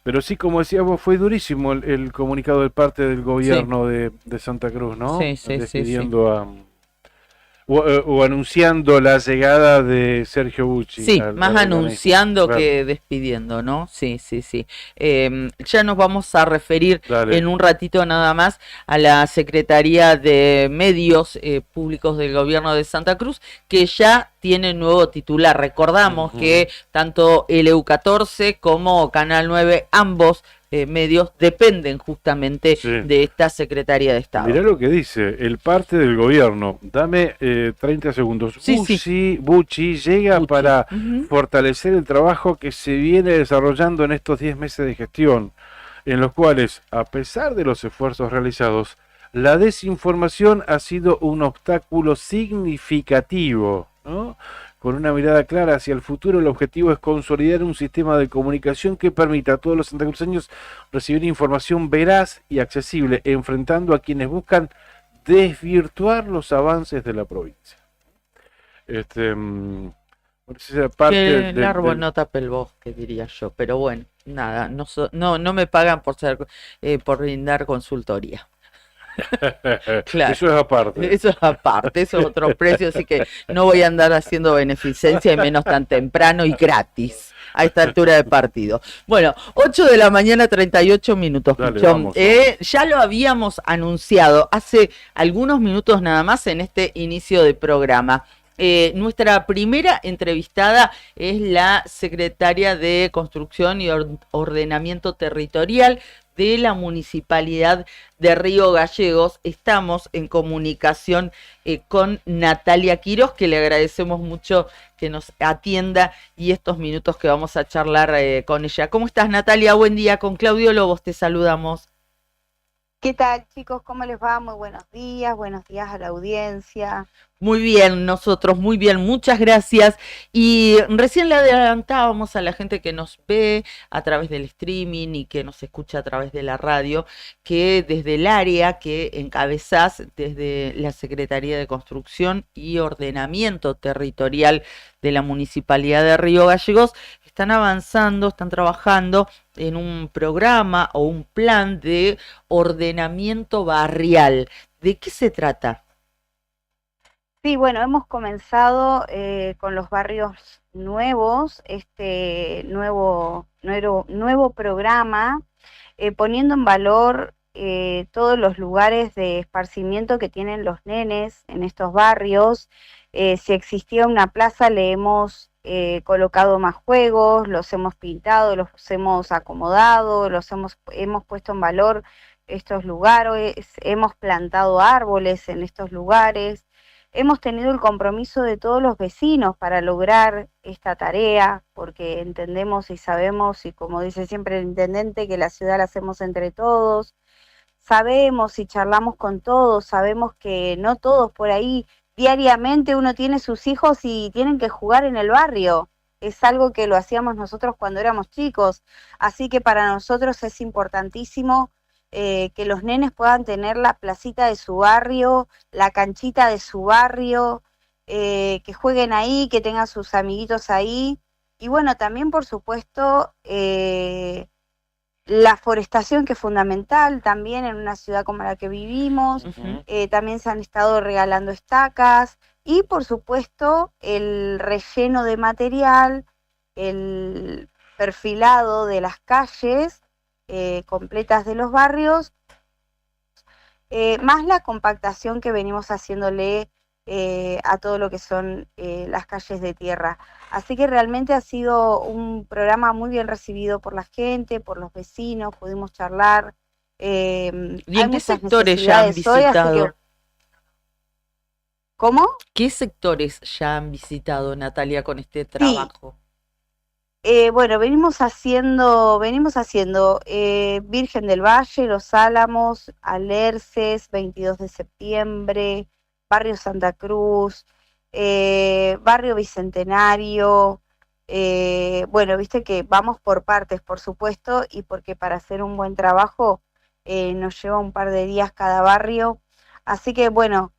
Pero sí, como decíamos, fue durísimo el comunicado de parte del gobierno de Santa Cruz, ¿no? Despidiendo o anunciando la llegada de Sergio Bucci. Sí, más anunciando que despidiendo, ¿no? Sí. Ya nos vamos a referir en un ratito nada más a la Secretaría de Medios Públicos del Gobierno de Santa Cruz, que ya tiene nuevo titular. Recordamos que tanto el EU14 como Canal 9, ambos medios dependen justamente de esta Secretaría de Estado. Mirá lo que dice, el parte del gobierno, dame 30 segundos. Bucci llega para fortalecer el trabajo que se viene desarrollando en estos 10 meses de gestión, en los cuales, a pesar de los esfuerzos realizados, la desinformación ha sido un obstáculo significativo, ¿no? Con una mirada clara hacia el futuro, el objetivo es consolidar un sistema de comunicación que permita a todos los santacruceños recibir información veraz y accesible, enfrentando a quienes buscan desvirtuar los avances de la provincia. Que el árbol no tape el bosque, diría yo, pero bueno, nada, no me pagan por brindar consultoría. Claro. Eso es aparte, eso es otro precio, así que no voy a andar haciendo beneficencia y menos tan temprano y gratis a esta altura de partido. Bueno, 8 de la mañana, 38 minutos, Pichón. Ya lo habíamos anunciado hace algunos minutos nada más en este inicio de programa. Nuestra primera entrevistada es la secretaria de Construcción y Ordenamiento Territorial de la Municipalidad de Río Gallegos. Estamos en comunicación con Natalia Quiroz, que le agradecemos mucho que nos atienda y estos minutos que vamos a charlar con ella. ¿Cómo estás, Natalia? Buen día. Con Claudio Lobos te saludamos. ¿Qué tal, chicos? ¿Cómo les va? Muy buenos días a la audiencia. Muy bien, nosotros muy bien, muchas gracias. Y recién le adelantábamos a la gente que nos ve a través del streaming y que nos escucha a través de la radio, que desde el área que encabezás, desde la Secretaría de Construcción y Ordenamiento Territorial de la Municipalidad de Río Gallegos, están avanzando, están trabajando en un programa o un plan de ordenamiento barrial. ¿De qué se trata? Sí, bueno, hemos comenzado con los barrios nuevos, nuevo programa, poniendo en valor todos los lugares de esparcimiento que tienen los nenes en estos barrios. Si existía una plaza, le hemos colocado más juegos, los hemos pintado, los hemos acomodado, hemos puesto en valor estos lugares, hemos plantado árboles en estos lugares. Hemos tenido el compromiso de todos los vecinos para lograr esta tarea, porque entendemos y sabemos, y como dice siempre el intendente, que la ciudad la hacemos entre todos. Sabemos y charlamos con todos, sabemos que no todos por ahí, diariamente uno tiene sus hijos y tienen que jugar en el barrio. Es algo que lo hacíamos nosotros cuando éramos chicos, así que para nosotros es importantísimo que los nenes puedan tener la placita de su barrio, la canchita de su barrio, que jueguen ahí, que tengan sus amiguitos ahí. Y bueno, también por supuesto la forestación, que es fundamental también en una ciudad como la que vivimos. También se han estado regalando estacas y por supuesto el relleno de material, el perfilado de las calles completas de los barrios, más la compactación que venimos haciéndole a todo lo que son las calles de tierra. Así que realmente ha sido un programa muy bien recibido por la gente, por los vecinos, pudimos charlar. ¿Y en qué sectores ya han visitado? ¿Cómo? ¿Qué sectores ya han visitado, Natalia, con este trabajo? Sí. Bueno, venimos haciendo Virgen del Valle, Los Álamos, Alerces, 22 de septiembre, Barrio Santa Cruz, Barrio Bicentenario. Bueno, viste que vamos por partes, por supuesto, y porque para hacer un buen trabajo nos lleva un par de días cada barrio. Así que bueno,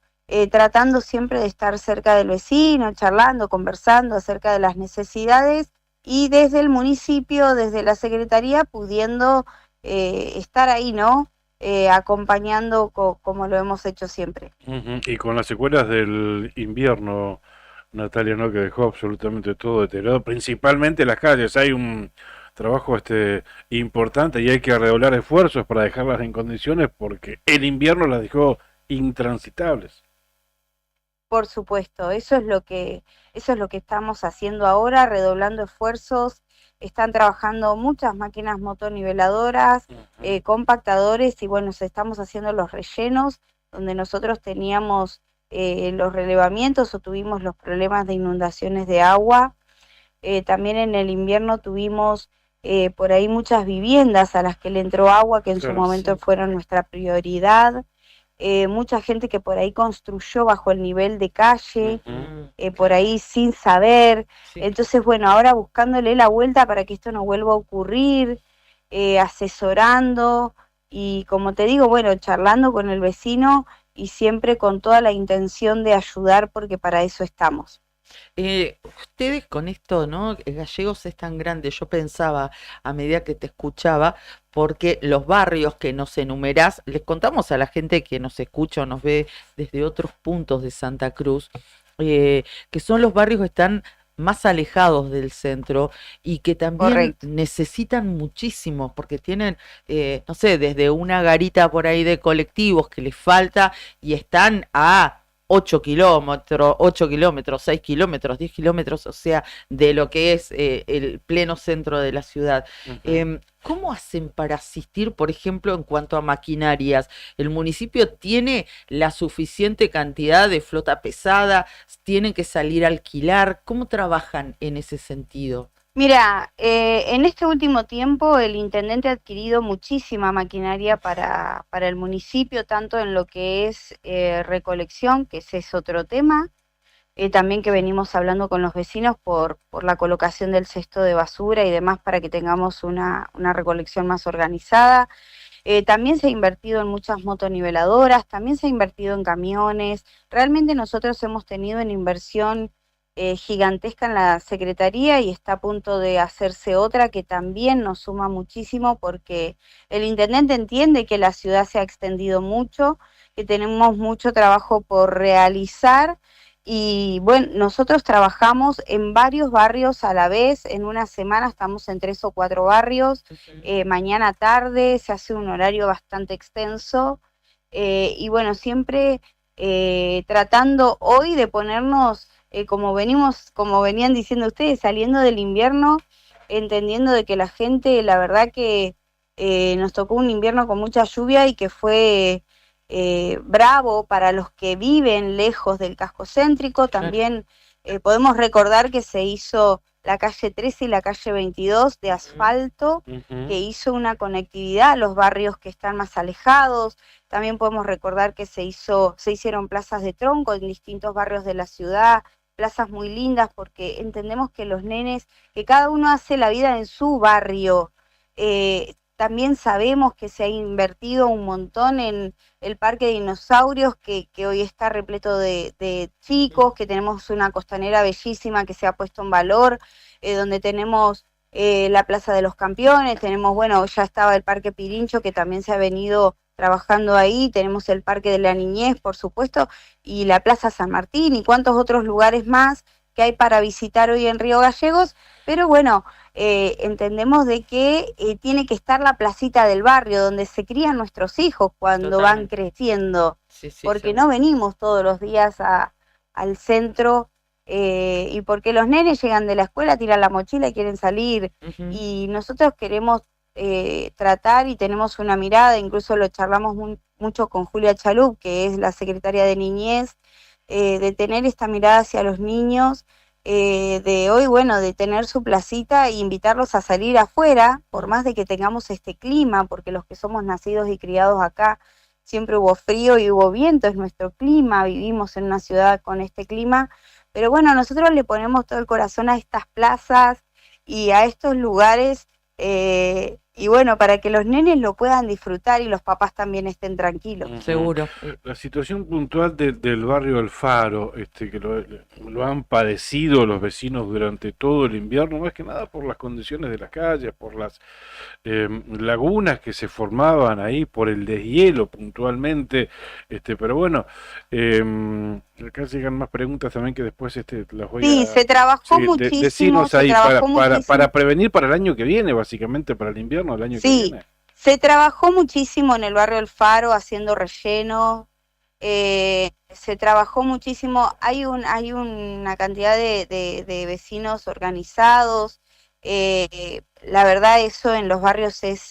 tratando siempre de estar cerca del vecino, charlando, conversando acerca de las necesidades. Y desde el municipio, desde la Secretaría, pudiendo estar ahí, ¿no? Acompañando como lo hemos hecho siempre. Y con las secuelas del invierno, Natalia, ¿no? Que dejó absolutamente todo deteriorado, principalmente las calles. Hay un trabajo importante y hay que redoblar esfuerzos para dejarlas en condiciones porque el invierno las dejó intransitables. Por supuesto, eso es lo que estamos haciendo ahora, redoblando esfuerzos. Están trabajando muchas máquinas motoniveladoras, compactadores, y bueno, estamos haciendo los rellenos, donde nosotros teníamos los relevamientos o tuvimos los problemas de inundaciones de agua. También en el invierno tuvimos por ahí muchas viviendas a las que le entró agua, que en su momento fueron nuestra prioridad. Mucha gente que por ahí construyó bajo el nivel de calle, por ahí sin saber. Entonces, bueno, ahora buscándole la vuelta para que esto no vuelva a ocurrir, asesorando y, como te digo, bueno, charlando con el vecino y siempre con toda la intención de ayudar, porque para eso estamos. Ustedes con esto, ¿no? Gallegos es tan grande, yo pensaba a medida que te escuchaba, porque los barrios que nos enumerás, les contamos a la gente que nos escucha o nos ve desde otros puntos de Santa Cruz, que son los barrios que están más alejados del centro y que también necesitan muchísimo, porque tienen, no sé, desde una garita por ahí de colectivos que les falta y están a 8 kilómetros, 6 kilómetros, 10 kilómetros, o sea, de lo que es el pleno centro de la ciudad. ¿Cómo hacen para asistir, por ejemplo, en cuanto a maquinarias? ¿El municipio tiene la suficiente cantidad de flota pesada? ¿Tienen que salir a alquilar? ¿Cómo trabajan en ese sentido? Mira, en este último tiempo el intendente ha adquirido muchísima maquinaria para el municipio, tanto en lo que es recolección, que ese es otro tema, también que venimos hablando con los vecinos por la colocación del cesto de basura y demás para que tengamos una recolección más organizada. También se ha invertido en muchas motoniveladoras, también se ha invertido en camiones. Realmente nosotros hemos tenido una inversión gigantesca en la Secretaría y está a punto de hacerse otra que también nos suma muchísimo porque el intendente entiende que la ciudad se ha extendido mucho, que tenemos mucho trabajo por realizar y bueno, nosotros trabajamos en varios barrios a la vez, en una semana estamos en 3 o 4 barrios, mañana tarde se hace un horario bastante extenso y bueno, siempre tratando hoy de ponernos como venían diciendo ustedes, saliendo del invierno, entendiendo de que la gente, la verdad que nos tocó un invierno con mucha lluvia y que fue bravo para los que viven lejos del casco céntrico. También podemos recordar que se hizo la calle 13 y la calle 22 de asfalto, que hizo una conectividad a los barrios que están más alejados. También podemos recordar que se hicieron plazas de tronco en distintos barrios de la ciudad, plazas muy lindas porque entendemos que los nenes, que cada uno hace la vida en su barrio. También sabemos que se ha invertido un montón en el Parque de Dinosaurios, que hoy está repleto de chicos, que tenemos una costanera bellísima que se ha puesto en valor, donde tenemos la Plaza de los Campeones, tenemos, bueno, ya estaba el Parque Pirincho, que también se ha venido trabajando ahí, tenemos el Parque de la Niñez, por supuesto, y la Plaza San Martín, y cuántos otros lugares más que hay para visitar hoy en Río Gallegos, pero bueno, entendemos de que tiene que estar la placita del barrio, donde se crían nuestros hijos cuando van creciendo, porque no venimos todos los días al centro, y porque los nenes llegan de la escuela, tiran la mochila y quieren salir, y nosotros queremos tratar y tenemos una mirada, incluso lo charlamos mucho con Julia Chalup, que es la secretaria de Niñez, de tener esta mirada hacia los niños, de hoy, bueno, de tener su placita e invitarlos a salir afuera, por más de que tengamos este clima, porque los que somos nacidos y criados acá, siempre hubo frío y hubo viento, es nuestro clima, vivimos en una ciudad con este clima, pero bueno, nosotros le ponemos todo el corazón a estas plazas y a estos lugares, y bueno, para que los nenes lo puedan disfrutar y los papás también estén tranquilos. Seguro. La situación puntual del barrio El Faro, que lo han padecido los vecinos durante todo el invierno, más que nada por las condiciones de las calles, por las lagunas que se formaban ahí, por el deshielo puntualmente, pero bueno, acá llegan más preguntas también que después las voy a... se trabajó muchísimo. Decinos ahí, para prevenir para el año que viene, básicamente para el invierno del año que viene. Se trabajó muchísimo en el barrio El Faro haciendo relleno, se trabajó muchísimo, hay una cantidad de vecinos organizados, la verdad eso en los barrios es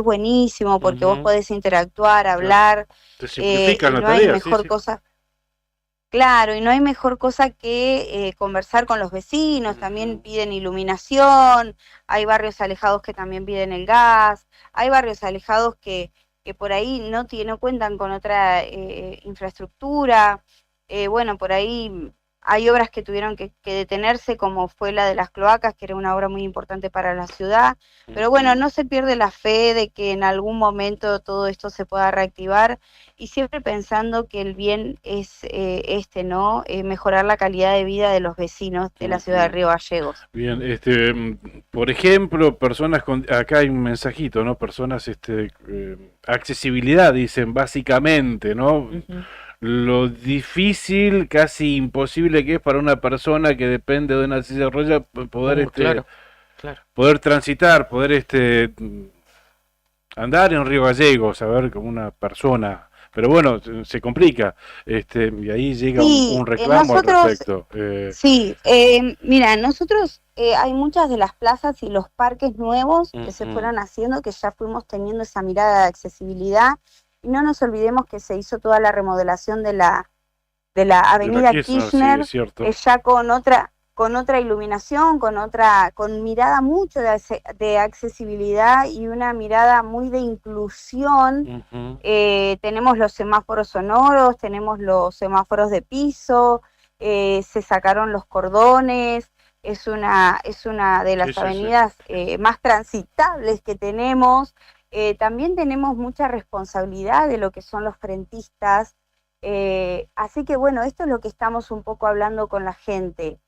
buenísimo porque vos podés interactuar, hablar, te simplifican la no tarea, hay mejor cosa. Claro, y no hay mejor cosa que conversar con los vecinos, también piden iluminación, hay barrios alejados que también piden el gas, hay barrios alejados que por ahí no cuentan con otra infraestructura, bueno, por ahí hay obras que tuvieron que detenerse, como fue la de las cloacas, que era una obra muy importante para la ciudad, pero bueno, no se pierde la fe de que en algún momento todo esto se pueda reactivar, y siempre pensando que el bien es ¿no? Mejorar la calidad de vida de los vecinos de la ciudad de Río Gallegos. Bien, por ejemplo, personas acá hay un mensajito, ¿no? Personas, accesibilidad, dicen, básicamente, ¿no? Lo difícil, casi imposible que es para una persona que depende de una silla de ruedas poder claro. poder transitar, poder andar en Río Gallegos, a ver, como una persona pero bueno, se complica, y ahí llega Sí, un reclamo nosotros, al respecto. sí, mira, nosotros hay muchas de las plazas y los parques nuevos que se fueron haciendo, que ya fuimos teniendo esa mirada de accesibilidad, y no nos olvidemos que se hizo toda la remodelación de la avenida Kirchner, sí, es cierto. ya con otra iluminación, con mirada mucho de accesibilidad y una mirada muy de inclusión. Tenemos los semáforos sonoros, tenemos los semáforos de piso, se sacaron los cordones, es una de las avenidas más transitables que tenemos. También tenemos mucha responsabilidad de lo que son los frentistas, así que bueno, esto es lo que estamos un poco hablando con la gente.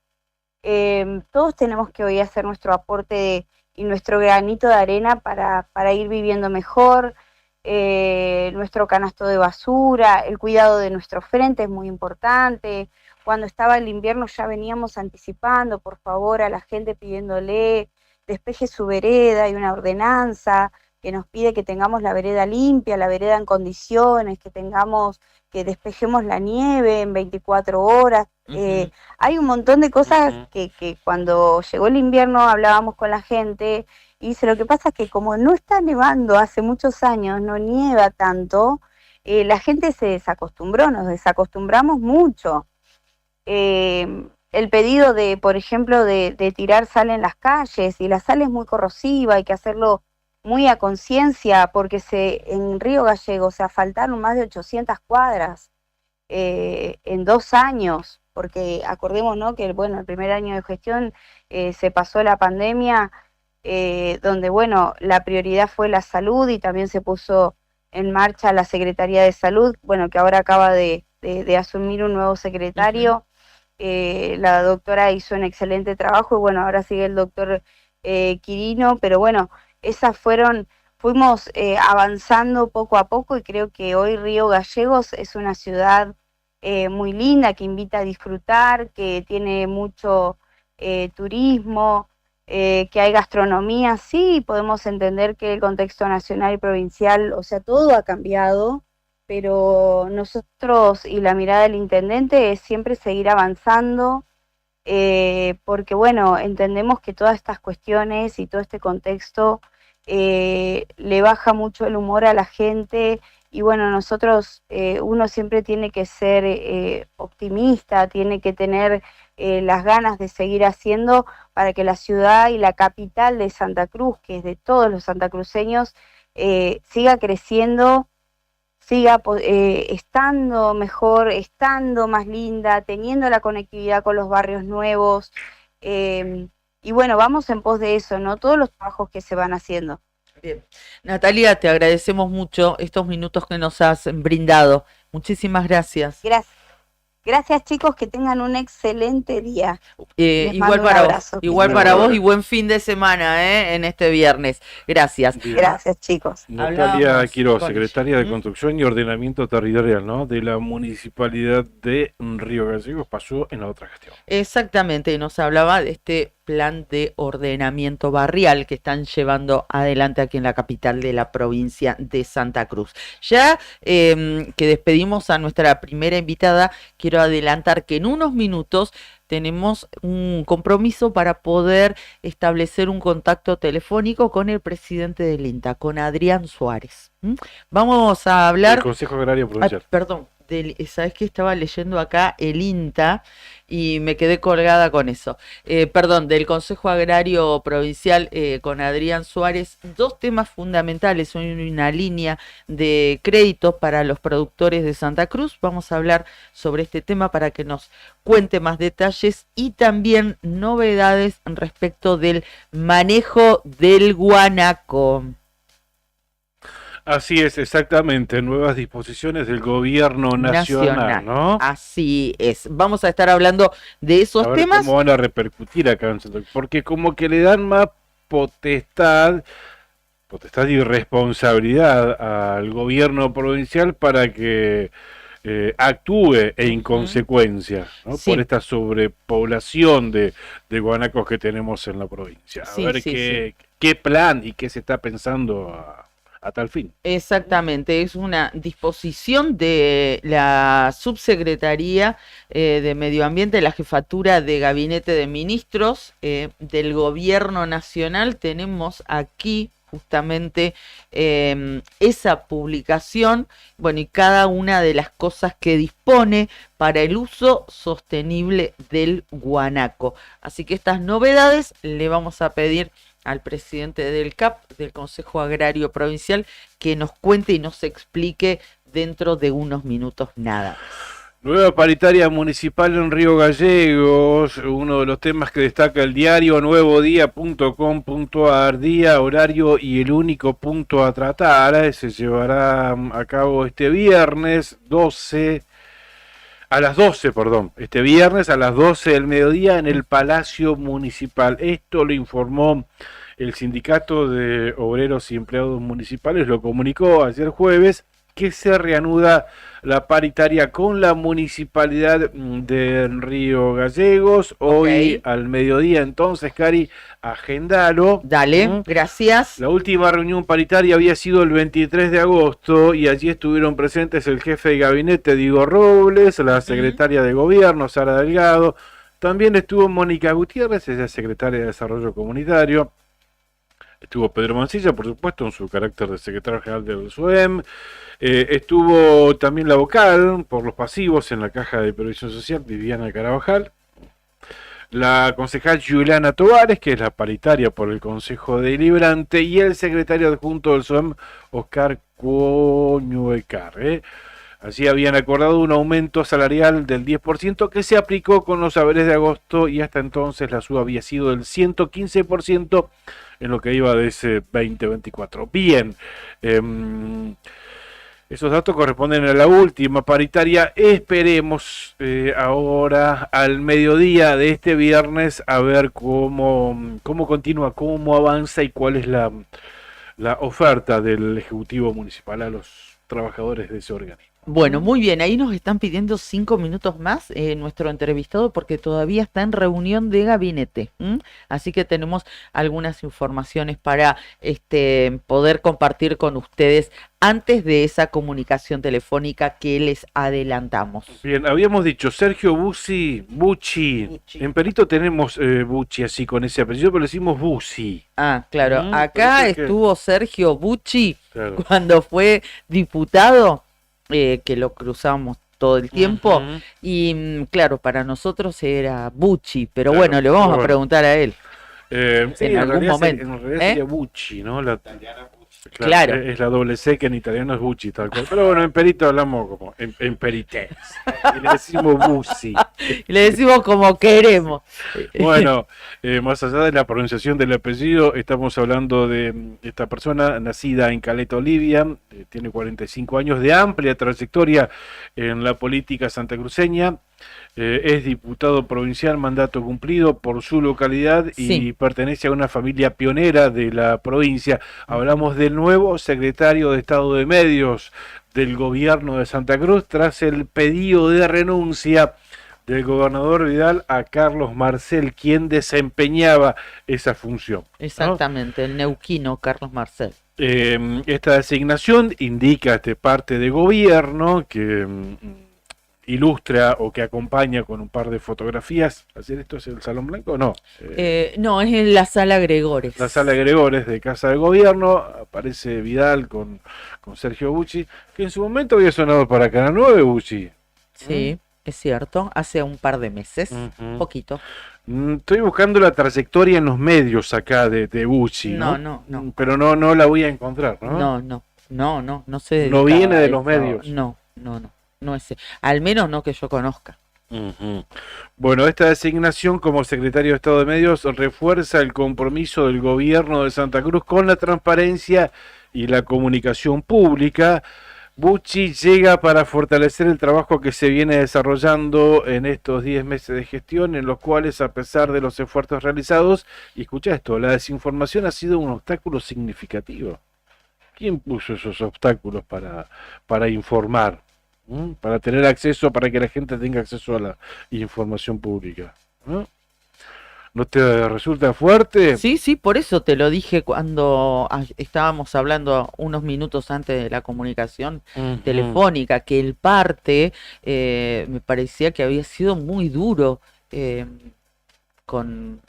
Todos tenemos que hoy hacer nuestro aporte y nuestro granito de arena para ir viviendo mejor. Nuestro canasto de basura, el cuidado de nuestro frente es muy importante. Cuando estaba el invierno ya veníamos anticipando, por favor, a la gente pidiéndole despeje su vereda. Hay una ordenanza que nos pide que tengamos la vereda limpia, la vereda en condiciones, que despejemos la nieve en 24 horas. Hay un montón de cosas que cuando llegó el invierno hablábamos con la gente y dice, lo que pasa es que como no está nevando hace muchos años, no nieva tanto, la gente se desacostumbró, nos desacostumbramos mucho. El pedido de, por ejemplo, de tirar sal en las calles, y la sal es muy corrosiva, hay que hacerlo muy a conciencia, porque en Río Gallegos se asfaltaron más de 800 cuadras en 2 años, porque acordemos, ¿no?, que el primer año de gestión se pasó la pandemia, donde la prioridad fue la salud, y también se puso en marcha la Secretaría de Salud, que ahora acaba de asumir un nuevo secretario. La doctora hizo un excelente trabajo, y ahora sigue el doctor Quirino, pero fuimos avanzando poco a poco, y creo que hoy Río Gallegos es una ciudad muy linda, que invita a disfrutar, que tiene mucho turismo, que hay gastronomía. Sí, podemos entender que el contexto nacional y provincial, todo ha cambiado, pero nosotros y la mirada del intendente es siempre seguir avanzando, porque entendemos que todas estas cuestiones y todo este contexto le baja mucho el humor a la gente, y nosotros, uno siempre tiene que ser optimista, tiene que tener las ganas de seguir haciendo para que la ciudad y la capital de Santa Cruz, que es de todos los santacruceños, siga creciendo, siga estando mejor, estando más linda, teniendo la conectividad con los barrios nuevos, y vamos en pos de eso, ¿no? Todos los trabajos que se van haciendo. Bien. Natalia, te agradecemos mucho estos minutos que nos has brindado. Muchísimas gracias. Gracias, chicos, que tengan un excelente día. Igual para vos, y buen fin de semana en este viernes. Gracias. Gracias, chicos. Natalia Quiroz, secretaria de Construcción y Ordenamiento Territorial, ¿no?, de la Municipalidad de Río Gallegos, pasó en la otra gestión. Exactamente, nos hablaba de este plan de ordenamiento barrial que están llevando adelante aquí en la capital de la provincia de Santa Cruz. Ya que despedimos a nuestra primera invitada, quiero adelantar que en unos minutos tenemos un compromiso para poder establecer un contacto telefónico con el presidente del INTA, con Adrián Suárez. Vamos a hablar... El Consejo Agrario Provincial. Perdón, ¿sabes qué? Estaba leyendo acá el INTA y me quedé colgada con eso. Del Consejo Agrario Provincial con Adrián Suárez, 2 temas fundamentales. Una línea de créditos para los productores de Santa Cruz. Vamos a hablar sobre este tema para que nos cuente más detalles, y también novedades respecto del manejo del guanaco. Así es, exactamente, nuevas disposiciones del gobierno nacional, ¿no? Así es, vamos a estar hablando de esos temas. ¿Cómo van a repercutir acá en Santa Cruz? Porque como que le dan más potestad y responsabilidad al gobierno provincial para que actúe en consecuencia, ¿no? Sí. Por esta sobrepoblación de guanacos que tenemos en la provincia. A ver qué plan y qué se está pensando a tal fin. Exactamente, es una disposición de la Subsecretaría de Medio Ambiente de la Jefatura de Gabinete de Ministros del Gobierno Nacional. Tenemos aquí justamente esa publicación, bueno, y cada una de las cosas que dispone para el uso sostenible del guanaco. Así que estas novedades le vamos a pedir al presidente del CAP, del Consejo Agrario Provincial, que nos cuente y nos explique dentro de unos minutos nada más. Nueva paritaria municipal en Río Gallegos, uno de los temas que destaca el diario nuevodia.com.ar, día, horario y el único punto a tratar, se llevará a cabo este viernes este viernes a las 12 del mediodía en el Palacio Municipal. Esto lo informó el Sindicato de Obreros y Empleados Municipales, lo comunicó ayer jueves, que se reanuda la paritaria con la Municipalidad de Río Gallegos. Hoy al mediodía, entonces, Cari, agendalo. Dale, gracias. La última reunión paritaria había sido el 23 de agosto y allí estuvieron presentes el jefe de gabinete, Diego Robles, la secretaria de Gobierno, Sara Delgado. También estuvo Mónica Gutiérrez, ella es secretaria de Desarrollo Comunitario. Estuvo Pedro Mancilla, por supuesto, en su carácter de secretario general del SUEM. Estuvo también la vocal por los pasivos en la Caja de Previsión Social, Viviana Carabajal. La concejal Juliana Tovares, que es la paritaria por el Consejo Deliberante, y el secretario adjunto del SUEM, Oscar Coñuecar. Así habían acordado un aumento salarial del 10% que se aplicó con los saberes de agosto y hasta entonces la suba había sido del 115% en lo que iba de ese 2024. Bien, esos datos corresponden a la última paritaria. Esperemos ahora al mediodía de este viernes a ver cómo continúa, cómo avanza y cuál es la oferta del Ejecutivo Municipal a los trabajadores de ese organismo. Bueno, muy bien, ahí nos están pidiendo 5 minutos más nuestro entrevistado porque todavía está en reunión de gabinete. Así que tenemos algunas informaciones para poder compartir con ustedes antes de esa comunicación telefónica que les adelantamos. Bien, habíamos dicho Sergio Bucci. En Perito tenemos Bucci así con ese apellido, pero le decimos Bucci. Ah, claro, acá estuvo Sergio Bucci cuando fue diputado. Que lo cruzamos todo el tiempo y claro, para nosotros era Bucci, pero bueno, le vamos a preguntar a él en algún momento. En realidad sería Bucci, ¿no? La italiana Bucci. Claro. Es la doble C, que en italiano es Bucci, tal cual. Pero bueno, en Perito hablamos como en peritense. Y le decimos Bucci. Y le decimos como queremos. Bueno, más allá de la pronunciación del apellido, estamos hablando de esta persona nacida en Caleta, Olivia, tiene 45 años de amplia trayectoria en la política santacruceña. Es diputado provincial, mandato cumplido por su localidad y pertenece a una familia pionera de la provincia. Hablamos del nuevo secretario de Estado de Medios del gobierno de Santa Cruz tras el pedido de renuncia del gobernador Vidal a Carlos Marcel, quien desempeñaba esa función. Exactamente, ¿no? El neuquino Carlos Marcel. Esta designación indica parte de gobierno que ilustra o que acompaña con un par de fotografías. ¿Hacer esto es el Salón Blanco o no? No, es en la Sala Gregores. La Sala Gregores de Casa de Gobierno. Aparece Vidal con Sergio Bucci, que en su momento había sonado para Canal 9, Bucci. Sí, es cierto, hace un par de meses, poquito. Estoy buscando la trayectoria en los medios acá de Bucci, ¿no? No. Pero no la voy a encontrar, ¿no? No sé. No viene de los medios. No es, al menos no que yo conozca. Bueno, esta designación como secretario de Estado de Medios refuerza el compromiso del gobierno de Santa Cruz con la transparencia y la comunicación pública. Bucci llega para fortalecer el trabajo que se viene desarrollando en estos 10 meses de gestión, en los cuales, a pesar de los esfuerzos realizados, y escucha esto, la desinformación ha sido un obstáculo significativo. ¿Quién puso esos obstáculos para informar? Para tener acceso, para que la gente tenga acceso a la información pública, ¿no? ¿No te resulta fuerte? Sí, por eso te lo dije cuando estábamos hablando unos minutos antes de la comunicación telefónica, que el parte me parecía que había sido muy duro con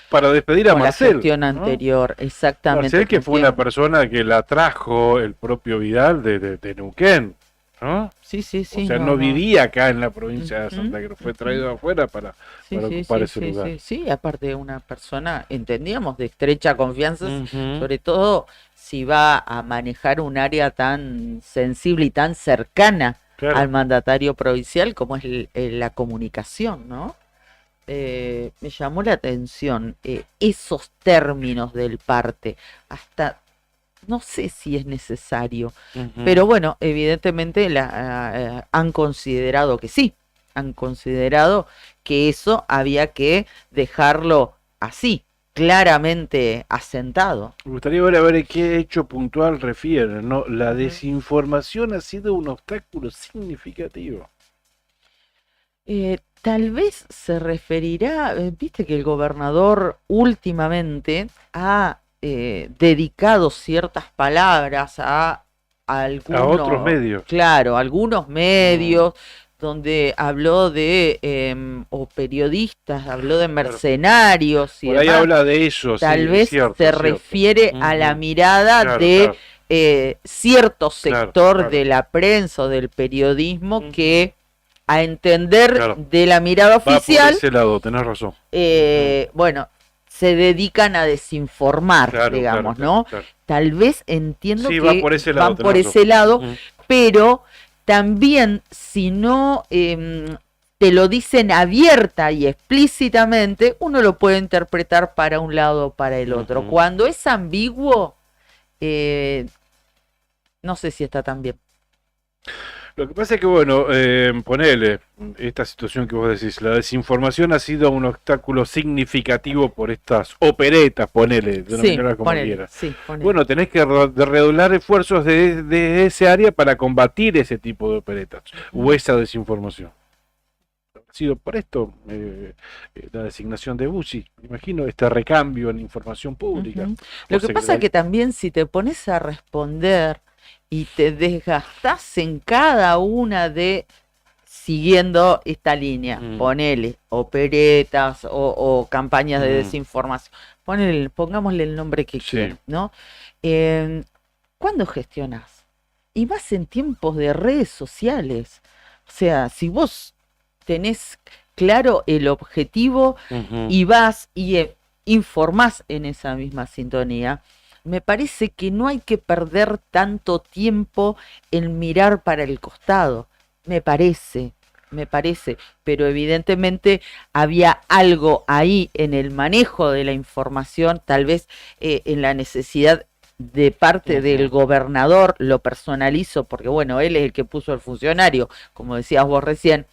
para despedir a la Marcel, gestión ¿no? anterior, exactamente. Marcel, que fue una persona que la trajo el propio Vidal de Neuquén, ¿no? Sí. O sea, no vivía acá en la provincia de Santa Cruz, fue traído afuera para ocupar ese lugar. Sí, aparte de una persona, entendíamos, de estrecha confianza, sobre todo si va a manejar un área tan sensible y tan cercana al mandatario provincial como es la comunicación, ¿no? Me llamó la atención esos términos del parte, hasta no sé si es necesario, pero bueno, evidentemente han considerado que sí, han considerado que eso había que dejarlo así, claramente asentado. Me gustaría ver a ver qué hecho puntual refiere, ¿no? La desinformación ha sido un obstáculo significativo. Tal vez se referirá, viste que el gobernador últimamente ha dedicado ciertas palabras a otros medios. Claro, algunos medios donde habló de o periodistas, habló de mercenarios y por ahí demás. habla de eso. Tal vez se refiere a la mirada de cierto sector de la prensa o del periodismo que a entender de la mirada oficial, por ese lado, tenés razón. Bueno, se dedican a desinformar, digamos, ¿no? Tal vez entiendo que van por ese lado, van por ese lado, pero también si no te lo dicen abierta y explícitamente, uno lo puede interpretar para un lado o para el otro. Cuando es ambiguo, no sé si está tan bien. Lo que pasa es que, bueno, ponele esta situación que vos decís, la desinformación ha sido un obstáculo significativo por estas operetas, ponele, denominarlas como quieras. Bueno, tenés que redoblar esfuerzos de ese área para combatir ese tipo de operetas o esa desinformación. Ha sido por esto la designación de Bussi, imagino, este recambio en información pública. Lo que pasa es que también si te pones a responder y te desgastás en cada una siguiendo esta línea, ponele operetas o campañas de desinformación, pongámosle el nombre que quieras, ¿no? ¿Cuándo gestionás? Y más en tiempos de redes sociales. O sea, si vos tenés claro el objetivo y vas y informás en esa misma sintonía, me parece que no hay que perder tanto tiempo en mirar para el costado, me parece, pero evidentemente había algo ahí en el manejo de la información, tal vez en la necesidad de parte del gobernador, lo personalizo porque bueno, él es el que puso al funcionario, como decías vos recién,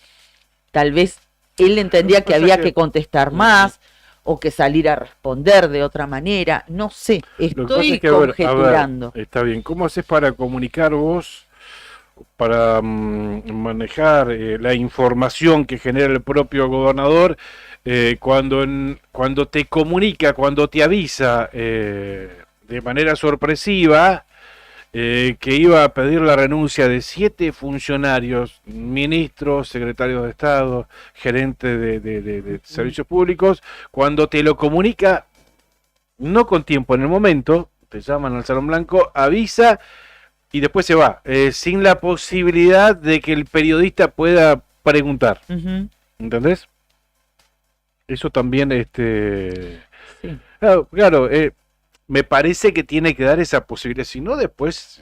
tal vez él entendía que había que contestar más, o que salir a responder de otra manera, no sé, estoy conjeturando. A ver, está bien, ¿cómo haces para comunicar vos, para manejar la información que genera el propio gobernador cuando te comunica, cuando te avisa de manera sorpresiva que iba a pedir la renuncia de 7 funcionarios, ministros, secretarios de Estado, gerentes de servicios públicos, cuando te lo comunica, no con tiempo, en el momento, te llaman al Salón Blanco, avisa y después se va, sin la posibilidad de que el periodista pueda preguntar. ¿Entendés? Eso también, sí. Claro, me parece que tiene que dar esa posibilidad, si no después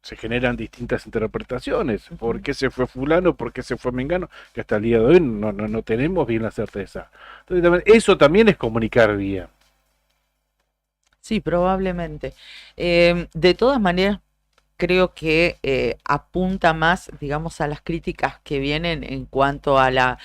se generan distintas interpretaciones. ¿Por qué se fue fulano? ¿Por qué se fue mengano? Que hasta el día de hoy no tenemos bien la certeza. Entonces, eso también es comunicar bien. Sí, probablemente. De todas maneras, creo que apunta más, digamos, a las críticas que vienen en cuanto a la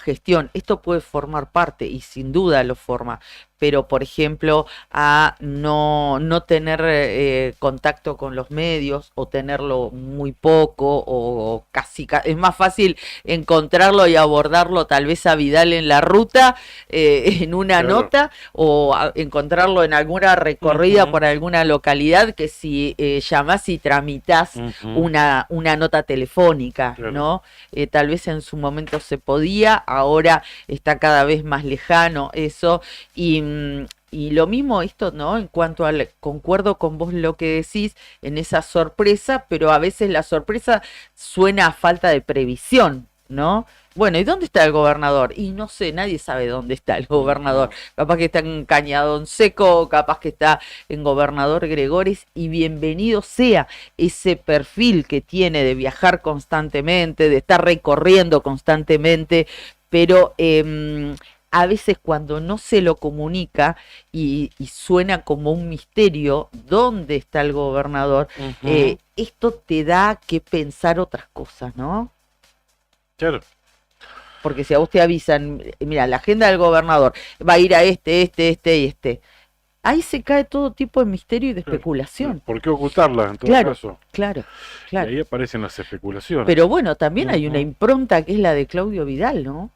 gestión. Esto puede formar parte, y sin duda lo forma, pero por ejemplo a no tener contacto con los medios o tenerlo muy poco o casi, es más fácil encontrarlo y abordarlo tal vez a Vidal en la ruta, en una nota, o encontrarlo en alguna recorrida por alguna localidad, que si llamás y tramitas una nota telefónica, ¿no? Tal vez en su momento se podía, ahora está cada vez más lejano eso, y lo mismo esto, ¿no? En cuanto al, concuerdo con vos lo que decís, en esa sorpresa, pero a veces la sorpresa suena a falta de previsión, ¿no? Bueno, ¿y dónde está el gobernador? Y no sé, nadie sabe dónde está el gobernador. Capaz que está en Cañadón Seco, capaz que está en Gobernador Gregores, y bienvenido sea ese perfil que tiene de viajar constantemente, de estar recorriendo constantemente, pero a veces cuando no se lo comunica y suena como un misterio dónde está el gobernador, esto te da que pensar otras cosas, ¿no? Claro. Porque si a vos te avisan, mira, la agenda del gobernador va a ir a este y este, ahí se cae todo tipo de misterio y de especulación. ¿Por qué ocultarla en todo caso? Claro. Y ahí aparecen las especulaciones. Pero bueno, también hay una impronta que es la de Claudio Vidal, ¿no?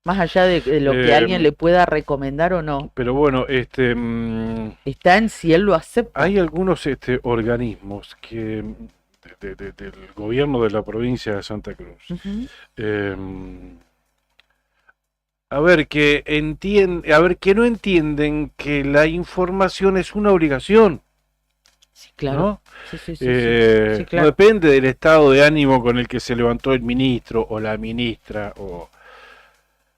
Más allá de lo que alguien le pueda recomendar o no. Pero bueno, está en si él lo acepta. Hay algunos organismos que del gobierno de la provincia de Santa Cruz. Que no entienden que la información es una obligación. Sí, claro. ¿No? Sí, claro. No depende del estado de ánimo con el que se levantó el ministro o la ministra o...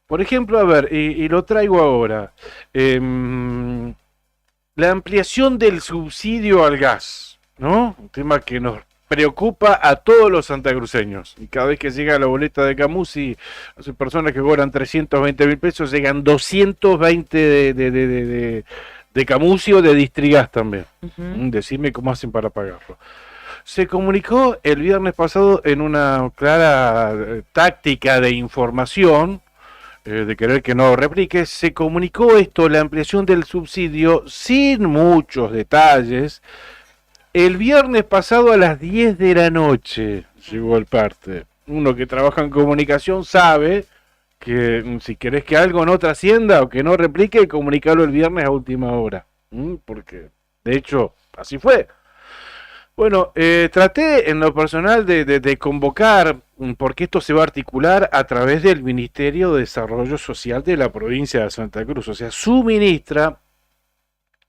Por ejemplo, a ver, y lo traigo ahora, la ampliación del subsidio al gas, ¿no? Un tema que nos preocupa a todos los santacruceños. Y cada vez que llega la boleta de Camusi, hay personas que cobran 320.000 pesos, llegan 220 de Camusi o de Distrigas también. Decime cómo hacen para pagarlo. Se comunicó el viernes pasado en una clara táctica de información, de querer que no replique, se comunicó esto, la ampliación del subsidio, sin muchos detalles. El viernes pasado a las 10 de la noche llegó el parte. Uno que trabaja en comunicación sabe que si querés que algo no trascienda o que no replique, comunicalo el viernes a última hora. Porque, de hecho, así fue. Bueno, traté en lo personal de convocar, porque esto se va a articular a través del Ministerio de Desarrollo Social de la provincia de Santa Cruz. O sea, su ministra,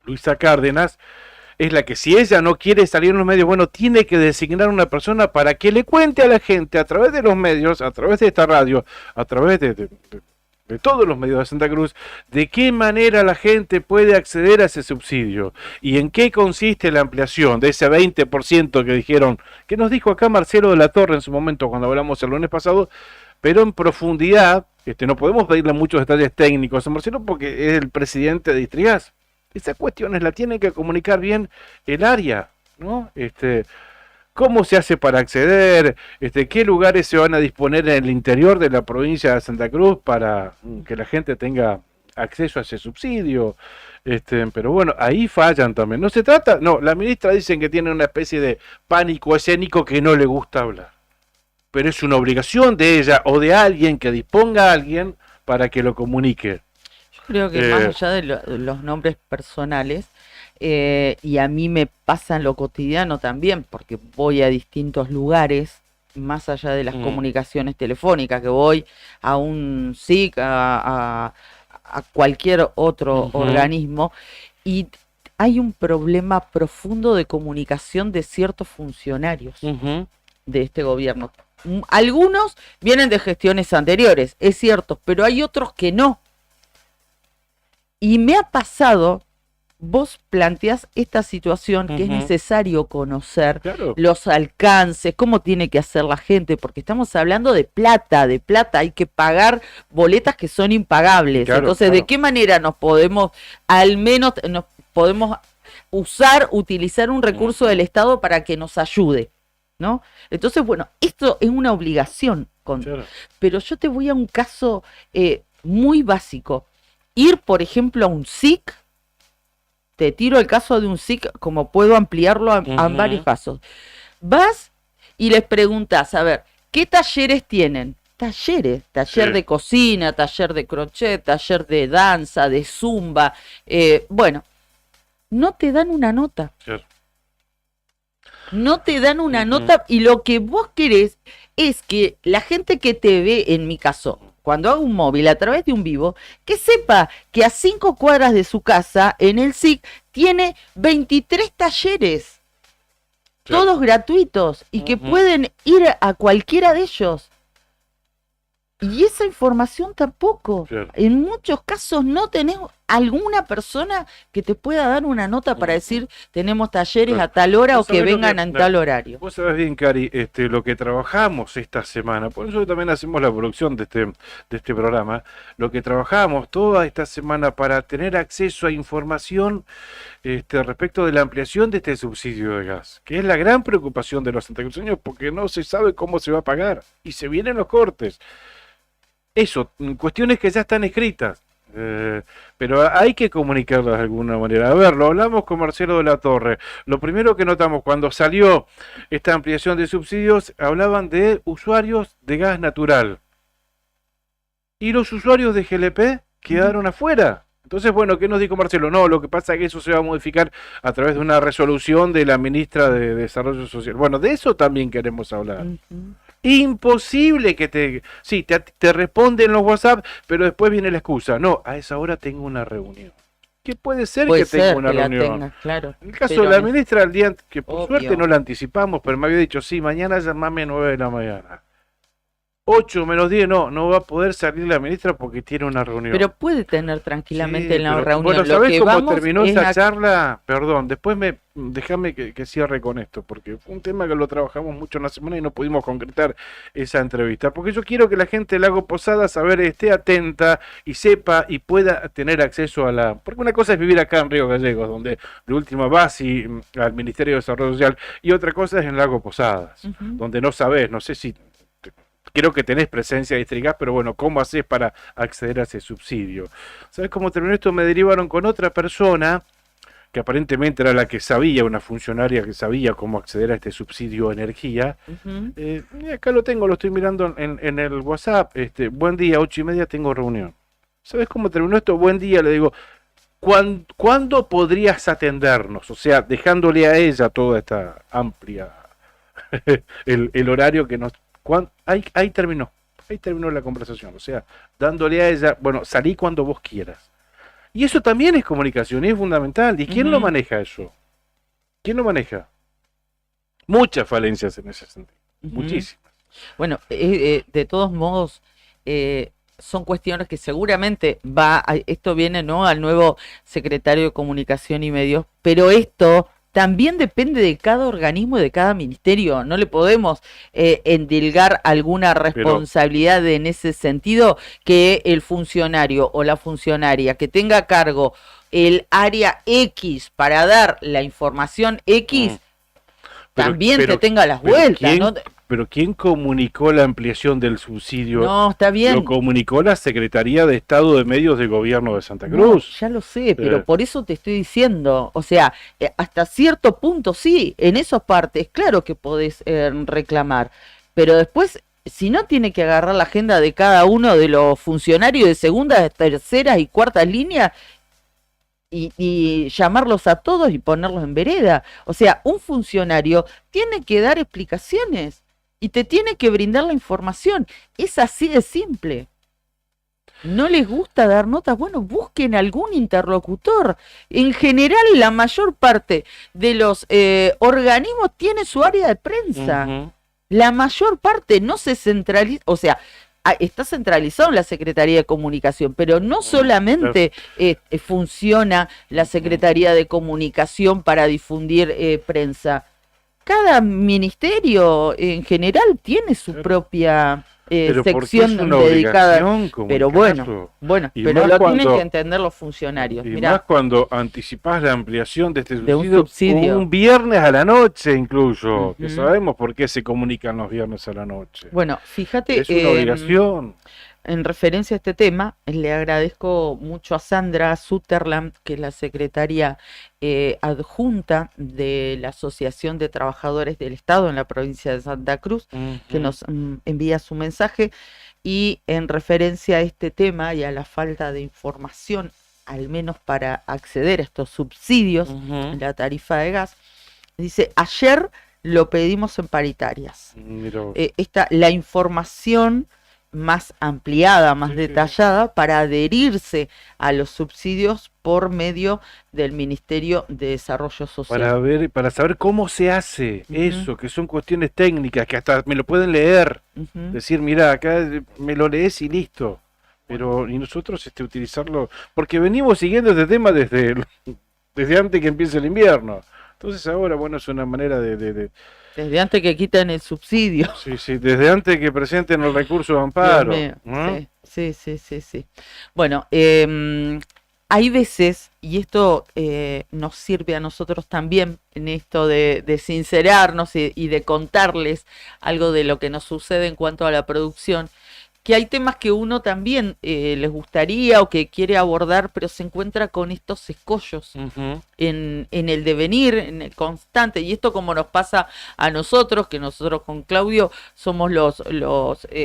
Luisa Cárdenas, es la que, si ella no quiere salir en los medios, bueno, tiene que designar una persona para que le cuente a la gente a través de los medios, a través de esta radio, a través de todos los medios de Santa Cruz, de qué manera la gente puede acceder a ese subsidio y en qué consiste la ampliación de ese 20% que dijeron, que nos dijo acá Marcelo de la Torre en su momento cuando hablamos el lunes pasado, pero en profundidad. No podemos pedirle muchos detalles técnicos a Marcelo porque es el presidente de Distrigas. Esas cuestiones la tiene que comunicar bien el área, ¿no? ¿Cómo se hace para acceder? ¿Qué lugares se van a disponer en el interior de la provincia de Santa Cruz para que la gente tenga acceso a ese subsidio? Pero bueno, ahí fallan también. No se trata, no, la ministra dicen que tiene una especie de pánico escénico que no le gusta hablar. Pero es una obligación de ella o de alguien que disponga a alguien para que lo comunique. Yo creo que más allá de los nombres personales, y a mí me pasa en lo cotidiano también, porque voy a distintos lugares, más allá de las comunicaciones telefónicas, que voy a un SIC, a cualquier otro organismo, y hay un problema profundo de comunicación de ciertos funcionarios de este gobierno. Algunos vienen de gestiones anteriores, es cierto, pero hay otros que no. Y me ha pasado, vos planteás esta situación que es necesario conocer los alcances, cómo tiene que hacer la gente, porque estamos hablando de plata, hay que pagar boletas que son impagables. Entonces, ¿de qué manera nos podemos, al menos nos podemos utilizar un recurso del Estado para que nos ayude? ¿No? Entonces, bueno, esto es una obligación, pero yo te voy a un caso muy básico. ir, por ejemplo, a un SIC. Te tiro el caso de un SIC, como puedo ampliarlo a varios casos. Vas y les preguntas, a ver, ¿qué talleres tienen? Talleres, taller de cocina, taller de crochet, taller de danza, de zumba. Bueno, no te dan una nota. No te dan una nota y lo que vos querés es que la gente que te ve, en mi caso, cuando hago un móvil a través de un vivo, que sepa que a 5 cuadras de su casa, en el SIC, tiene 23 talleres, todos gratuitos, y que pueden ir a cualquiera de ellos. Y esa información tampoco. En muchos casos no tenés alguna persona que te pueda dar una nota para decir tenemos talleres a tal hora o que vengan en tal horario. Vos sabés bien, Cari, lo que trabajamos esta semana, por eso también hacemos la producción de este programa, lo que trabajamos toda esta semana para tener acceso a información respecto de la ampliación de este subsidio de gas, que es la gran preocupación de los santacruceños porque no se sabe cómo se va a pagar y se vienen los cortes. Eso, cuestiones que ya están escritas, pero hay que comunicarlas de alguna manera. A ver, lo hablamos con Marcelo de la Torre. Lo primero que notamos cuando salió esta ampliación de subsidios, hablaban de usuarios de gas natural. Y los usuarios de GLP quedaron afuera. Entonces, bueno, ¿qué nos dijo Marcelo? No, lo que pasa es que eso se va a modificar a través de una resolución de la ministra de Desarrollo Social. Bueno, de eso también queremos hablar. Imposible que te responden los WhatsApp, pero después viene la excusa. No, a esa hora tengo una reunión. ¿Qué puede ser que tenga una reunión? Claro, en el caso de la ministra, el día que por suerte no la anticipamos, pero me había dicho, sí, mañana llamame a 9 de la mañana. 8 menos 10, no va a poder salir la ministra porque tiene una reunión. Pero puede tener tranquilamente en la reunión. Bueno, ¿sabés cómo terminó esa charla? Perdón, después déjame que cierre con esto, porque fue un tema que lo trabajamos mucho en la semana y no pudimos concretar esa entrevista. Porque yo quiero que la gente del Lago Posadas, esté atenta y sepa y pueda tener acceso a la... Porque una cosa es vivir acá en Río Gallegos, donde de última vas al Ministerio de Desarrollo Social, y otra cosa es en Lago Posadas, donde no sabés, no sé si... Creo que tenés presencia distrital, pero bueno, ¿cómo haces para acceder a ese subsidio? ¿Sabes cómo terminó esto? Me derivaron con otra persona, que aparentemente era la que sabía, una funcionaria que sabía cómo acceder a este subsidio de energía. Y acá lo tengo, lo estoy mirando en el WhatsApp. Buen día, 8:30 tengo reunión. ¿Sabes cómo terminó esto? Buen día, le digo, ¿cuándo podrías atendernos? O sea, dejándole a ella toda esta amplia, el horario que nos... Ahí terminó la conversación, o sea, dándole a ella, bueno, salí cuando vos quieras. Y eso también es comunicación, es fundamental. ¿Y quién lo maneja eso? ¿Quién lo maneja? Muchas falencias en ese sentido, muchísimas. Bueno, de todos modos, son cuestiones que seguramente esto viene, ¿no?, al nuevo secretario de Comunicación y Medios, pero esto... También depende de cada organismo y de cada ministerio. No le podemos endilgar alguna responsabilidad en ese sentido, que el funcionario o la funcionaria que tenga a cargo el área X para dar la información X, también te tenga las vueltas, ¿no? Pero ¿quién comunicó la ampliación del subsidio? No, está bien. Lo comunicó la Secretaría de Estado de Medios del Gobierno de Santa Cruz. No, ya lo sé, pero por eso te estoy diciendo, o sea, hasta cierto punto sí, en esas partes, claro que podés reclamar, pero después, si no, tiene que agarrar la agenda de cada uno de los funcionarios de segundas, terceras y cuartas líneas y llamarlos a todos y ponerlos en vereda. O sea, un funcionario tiene que dar explicaciones y te tiene que brindar la información. Es así de simple. ¿No les gusta dar notas? Bueno, busquen algún interlocutor. En general, la mayor parte de los organismos tiene su área de prensa. La mayor parte no se centraliza, o sea, está centralizado en la Secretaría de Comunicación, pero no solamente funciona la Secretaría de Comunicación para difundir prensa. Cada ministerio en general tiene su propia sección dedicada. Pero bueno, pero lo tienen que entender los funcionarios. Y Mirá, más cuando anticipás la ampliación de este subsidio un viernes a la noche incluso, que sabemos por qué se comunican los viernes a la noche. Bueno, fíjate, es una obligación. en referencia a este tema, le agradezco mucho a Sandra Sutherland, que es la secretaria adjunta de la Asociación de Trabajadores del Estado en la provincia de Santa Cruz, que nos envía su mensaje, y en referencia a este tema y a la falta de información, al menos para acceder a estos subsidios en la tarifa de gas, dice, ayer lo pedimos en paritarias. La información más ampliada, más detallada, para adherirse a los subsidios por medio del Ministerio de Desarrollo Social. Para saber cómo se hace eso, que son cuestiones técnicas, que hasta me lo pueden leer. Decir, mira, acá me lo lees y listo. Pero, y nosotros utilizarlo, porque venimos siguiendo este tema desde antes que empiece el invierno. Entonces ahora, bueno, es una manera Desde antes que quiten el subsidio. Sí, desde antes que presenten el recurso de amparo. ¿No? Sí. Bueno, hay veces, y esto nos sirve a nosotros también en esto de sincerarnos y de contarles algo de lo que nos sucede en cuanto a la producción, que hay temas que uno también les gustaría o que quiere abordar, pero se encuentra con estos escollos en el devenir, en el constante, y esto como nos pasa a nosotros, que nosotros con Claudio somos los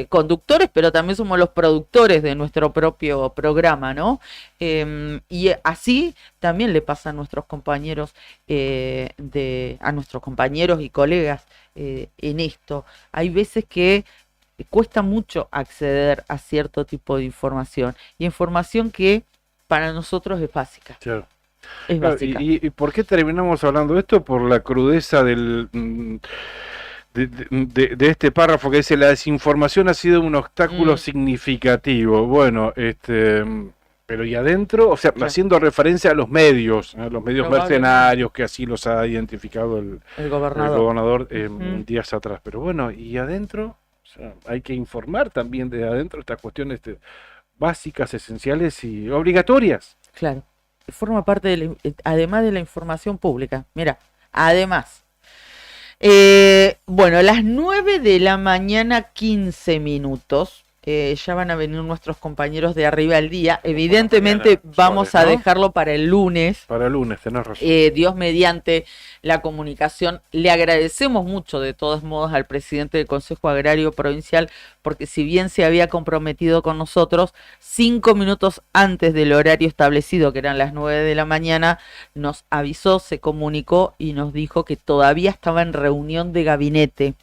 conductores, pero también somos los productores de nuestro propio programa, ¿no? Y así también le pasa a nuestros compañeros, a nuestros compañeros y colegas en esto. Hay veces que cuesta mucho acceder a cierto tipo de información, y información que para nosotros es básica. Claro. Es básica. ¿Y por qué terminamos hablando de esto? Por la crudeza de este párrafo que dice: la desinformación ha sido un obstáculo significativo. Bueno, pero ¿y adentro? O sea, haciendo referencia a los medios mercenarios, que así los ha identificado el gobernador días atrás. Pero bueno, ¿y adentro? O sea, hay que informar también desde adentro estas cuestiones básicas, esenciales y obligatorias. Claro, forma parte además de la información pública. Mira, además, bueno, a las 9 de la mañana, 15 minutos, ya van a venir nuestros compañeros de Arriba al Día. Evidentemente vamos a dejarlo para el lunes. Para el lunes, tenés razón. Dios mediante la comunicación. Le agradecemos mucho de todos modos al presidente del Consejo Agrario Provincial, porque si bien se había comprometido con nosotros, 5 minutos antes del horario establecido, que eran las 9 de la mañana, nos avisó, se comunicó y nos dijo que todavía estaba en reunión de gabinete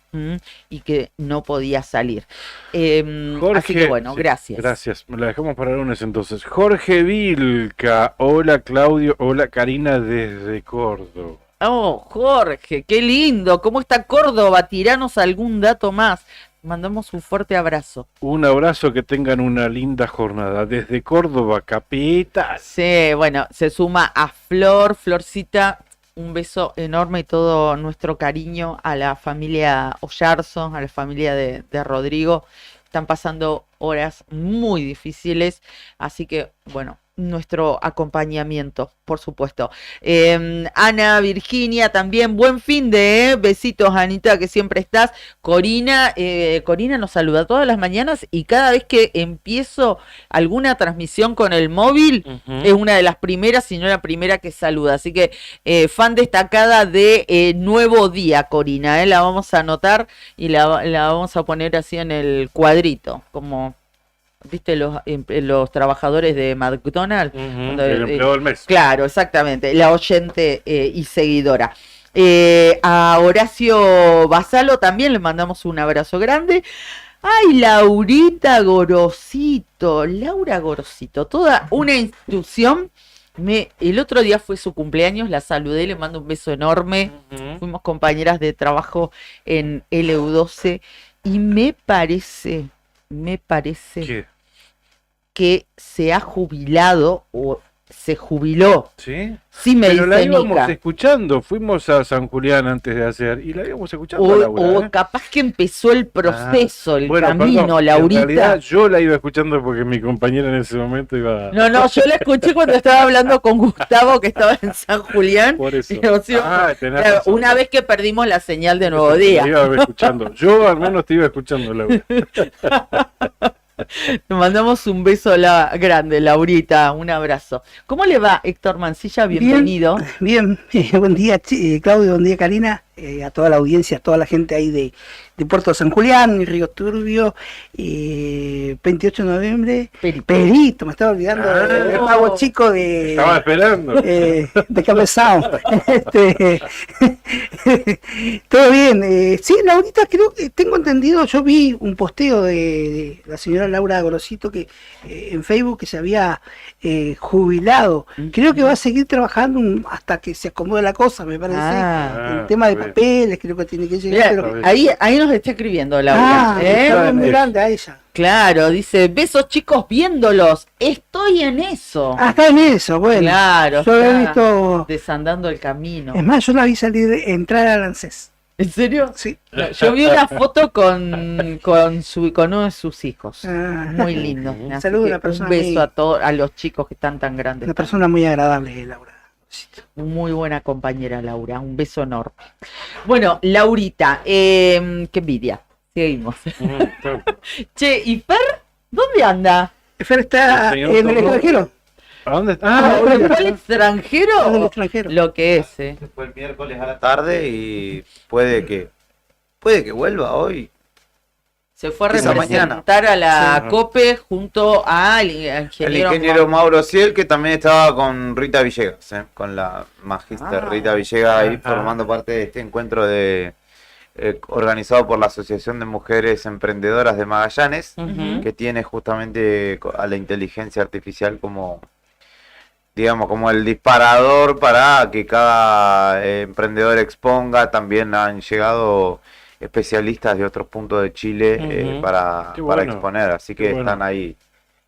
y que no podía salir. Jorge, así que bueno, gracias. Gracias, me la dejamos para el lunes entonces. Jorge Vilca, hola Claudio, hola Karina desde Córdoba. Oh, Jorge, qué lindo. ¿Cómo está Córdoba? Tiranos algún dato más. Mandamos un fuerte abrazo. Un abrazo, que tengan una linda jornada. Desde Córdoba, capita. Sí, bueno, se suma a Florcita, un beso enorme y todo nuestro cariño a la familia Ollarzo, a la familia de Rodrigo. Están pasando horas muy difíciles, así que, bueno, nuestro acompañamiento, por supuesto. Ana, Virginia, también buen fin de besitos, Anita, que siempre estás. Corina nos saluda todas las mañanas, y cada vez que empiezo alguna transmisión con el móvil, es una de las primeras, si no la primera que saluda. Así que fan destacada de Nuevo Día, Corina, la vamos a anotar y la vamos a poner así en el cuadrito, como... ¿Viste los trabajadores de McDonald's? El empleado del mes. Claro, exactamente, la oyente y seguidora. A Horacio Basalo también le mandamos un abrazo grande. Ay, Laura Gorosito, toda una institución. El otro día fue su cumpleaños, la saludé, le mando un beso enorme. Fuimos compañeras de trabajo en LU12 y me parece ¿qué? Que se ha jubilado o se jubiló. ¿Sí? Sí, me Pero dice la íbamos Nica. Escuchando, fuimos a San Julián antes de hacer, y la íbamos escuchando a Laura. O capaz que empezó el proceso, el camino, perdón, Laurita. En realidad yo la iba escuchando porque mi compañera en ese momento iba... No, yo la escuché cuando estaba hablando con Gustavo, que estaba en San Julián. Por eso. Tenés razón. Una vez que perdimos la señal de Nuevo Día. Te iba escuchando. Yo al menos te iba escuchando, Laura. Te mandamos un beso grande, Laurita, un abrazo. ¿Cómo le va, Héctor Mancilla? Bienvenido. Bien, buen día Claudio, buen día Karina, a toda la audiencia, a toda la gente ahí de Puerto San Julián y Río Turbio, 28 de noviembre, Perito, me estaba olvidando del pago chico de... Estaba esperando. De Cabezao. Todo bien, sí, Laurita, creo que tengo entendido, yo vi un posteo de la señora Laura Gorosito que en Facebook que se había jubilado. Creo que va a seguir trabajando hasta que se acomode la cosa, me parece. El tema de papeles, creo que tiene que llegar. Mira, Pero... ahí nos está escribiendo Laura. Es muy grande a ella. Claro, dice, besos chicos viéndolos, estoy en eso. Está en eso, bueno. Claro, yo he visto... desandando el camino. Es más, yo la vi entrar al ANSES. ¿En serio? Sí. Yo vi una foto con uno de sus hijos. Muy lindo. Saludos a una persona. Un beso a los chicos que están tan grandes. Una persona muy agradable, Laura. Muy buena compañera, Laura. Un beso enorme. Bueno, Laurita, qué envidia. Seguimos. Che, ¿y Fer? ¿Dónde anda? Fer está en el extranjero. ¿A dónde está? ¿Fue el extranjero? En el extranjero. Lo que es, Fue el miércoles a la tarde y puede que vuelva hoy. Se fue a Esa representar a la COPE junto al ingeniero Mauro Ciel, que también estaba con Rita Villegas, con la magíster Rita Villegas ahí formando parte de este encuentro organizado por la Asociación de Mujeres Emprendedoras de Magallanes, que tiene justamente a la inteligencia artificial como el disparador para que cada emprendedor exponga. También han llegado especialistas de otros puntos de Chile para exponer, así que están ahí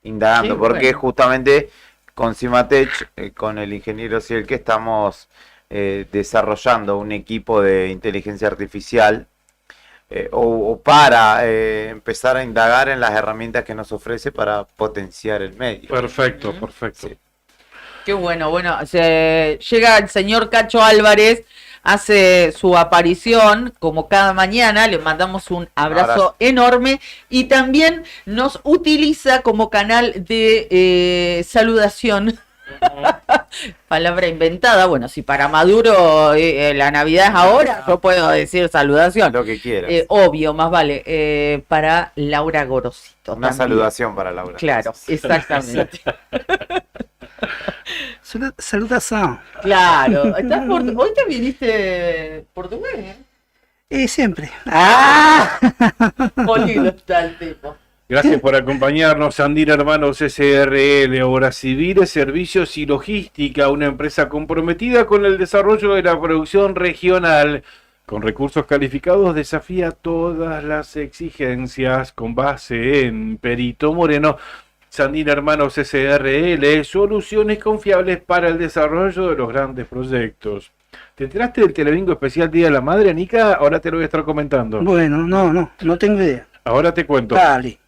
indagando, porque justamente con Cimatech, con el ingeniero Ciel, que estamos desarrollando un equipo de inteligencia artificial o para empezar a indagar en las herramientas que nos ofrece para potenciar el medio. Perfecto. Sí. Qué bueno, llega el señor Cacho Álvarez, hace su aparición como cada mañana, le mandamos un abrazo enorme y también nos utiliza como canal de saludación. Palabra inventada. Bueno, si para Maduro la Navidad es ahora, yo puedo decir saludación. Lo que quieras. Obvio, más vale. Para Laura Gorosito. Una saludación para Laura. Claro, exactamente. Salutación. Claro. Hoy te viniste portugués, siempre. Polido está el tipo. Gracias por acompañarnos. Sandina Hermanos SRL, Obras Civiles, Servicios y Logística, una empresa comprometida con el desarrollo de la producción regional. Con recursos calificados desafía todas las exigencias con base en Perito Moreno. Sandina Hermanos SRL, soluciones confiables para el desarrollo de los grandes proyectos. ¿Te enteraste del Telebingo especial Día de la Madre, Anica? Ahora te lo voy a estar comentando. Bueno, no tengo idea. Ahora te cuento. Dale.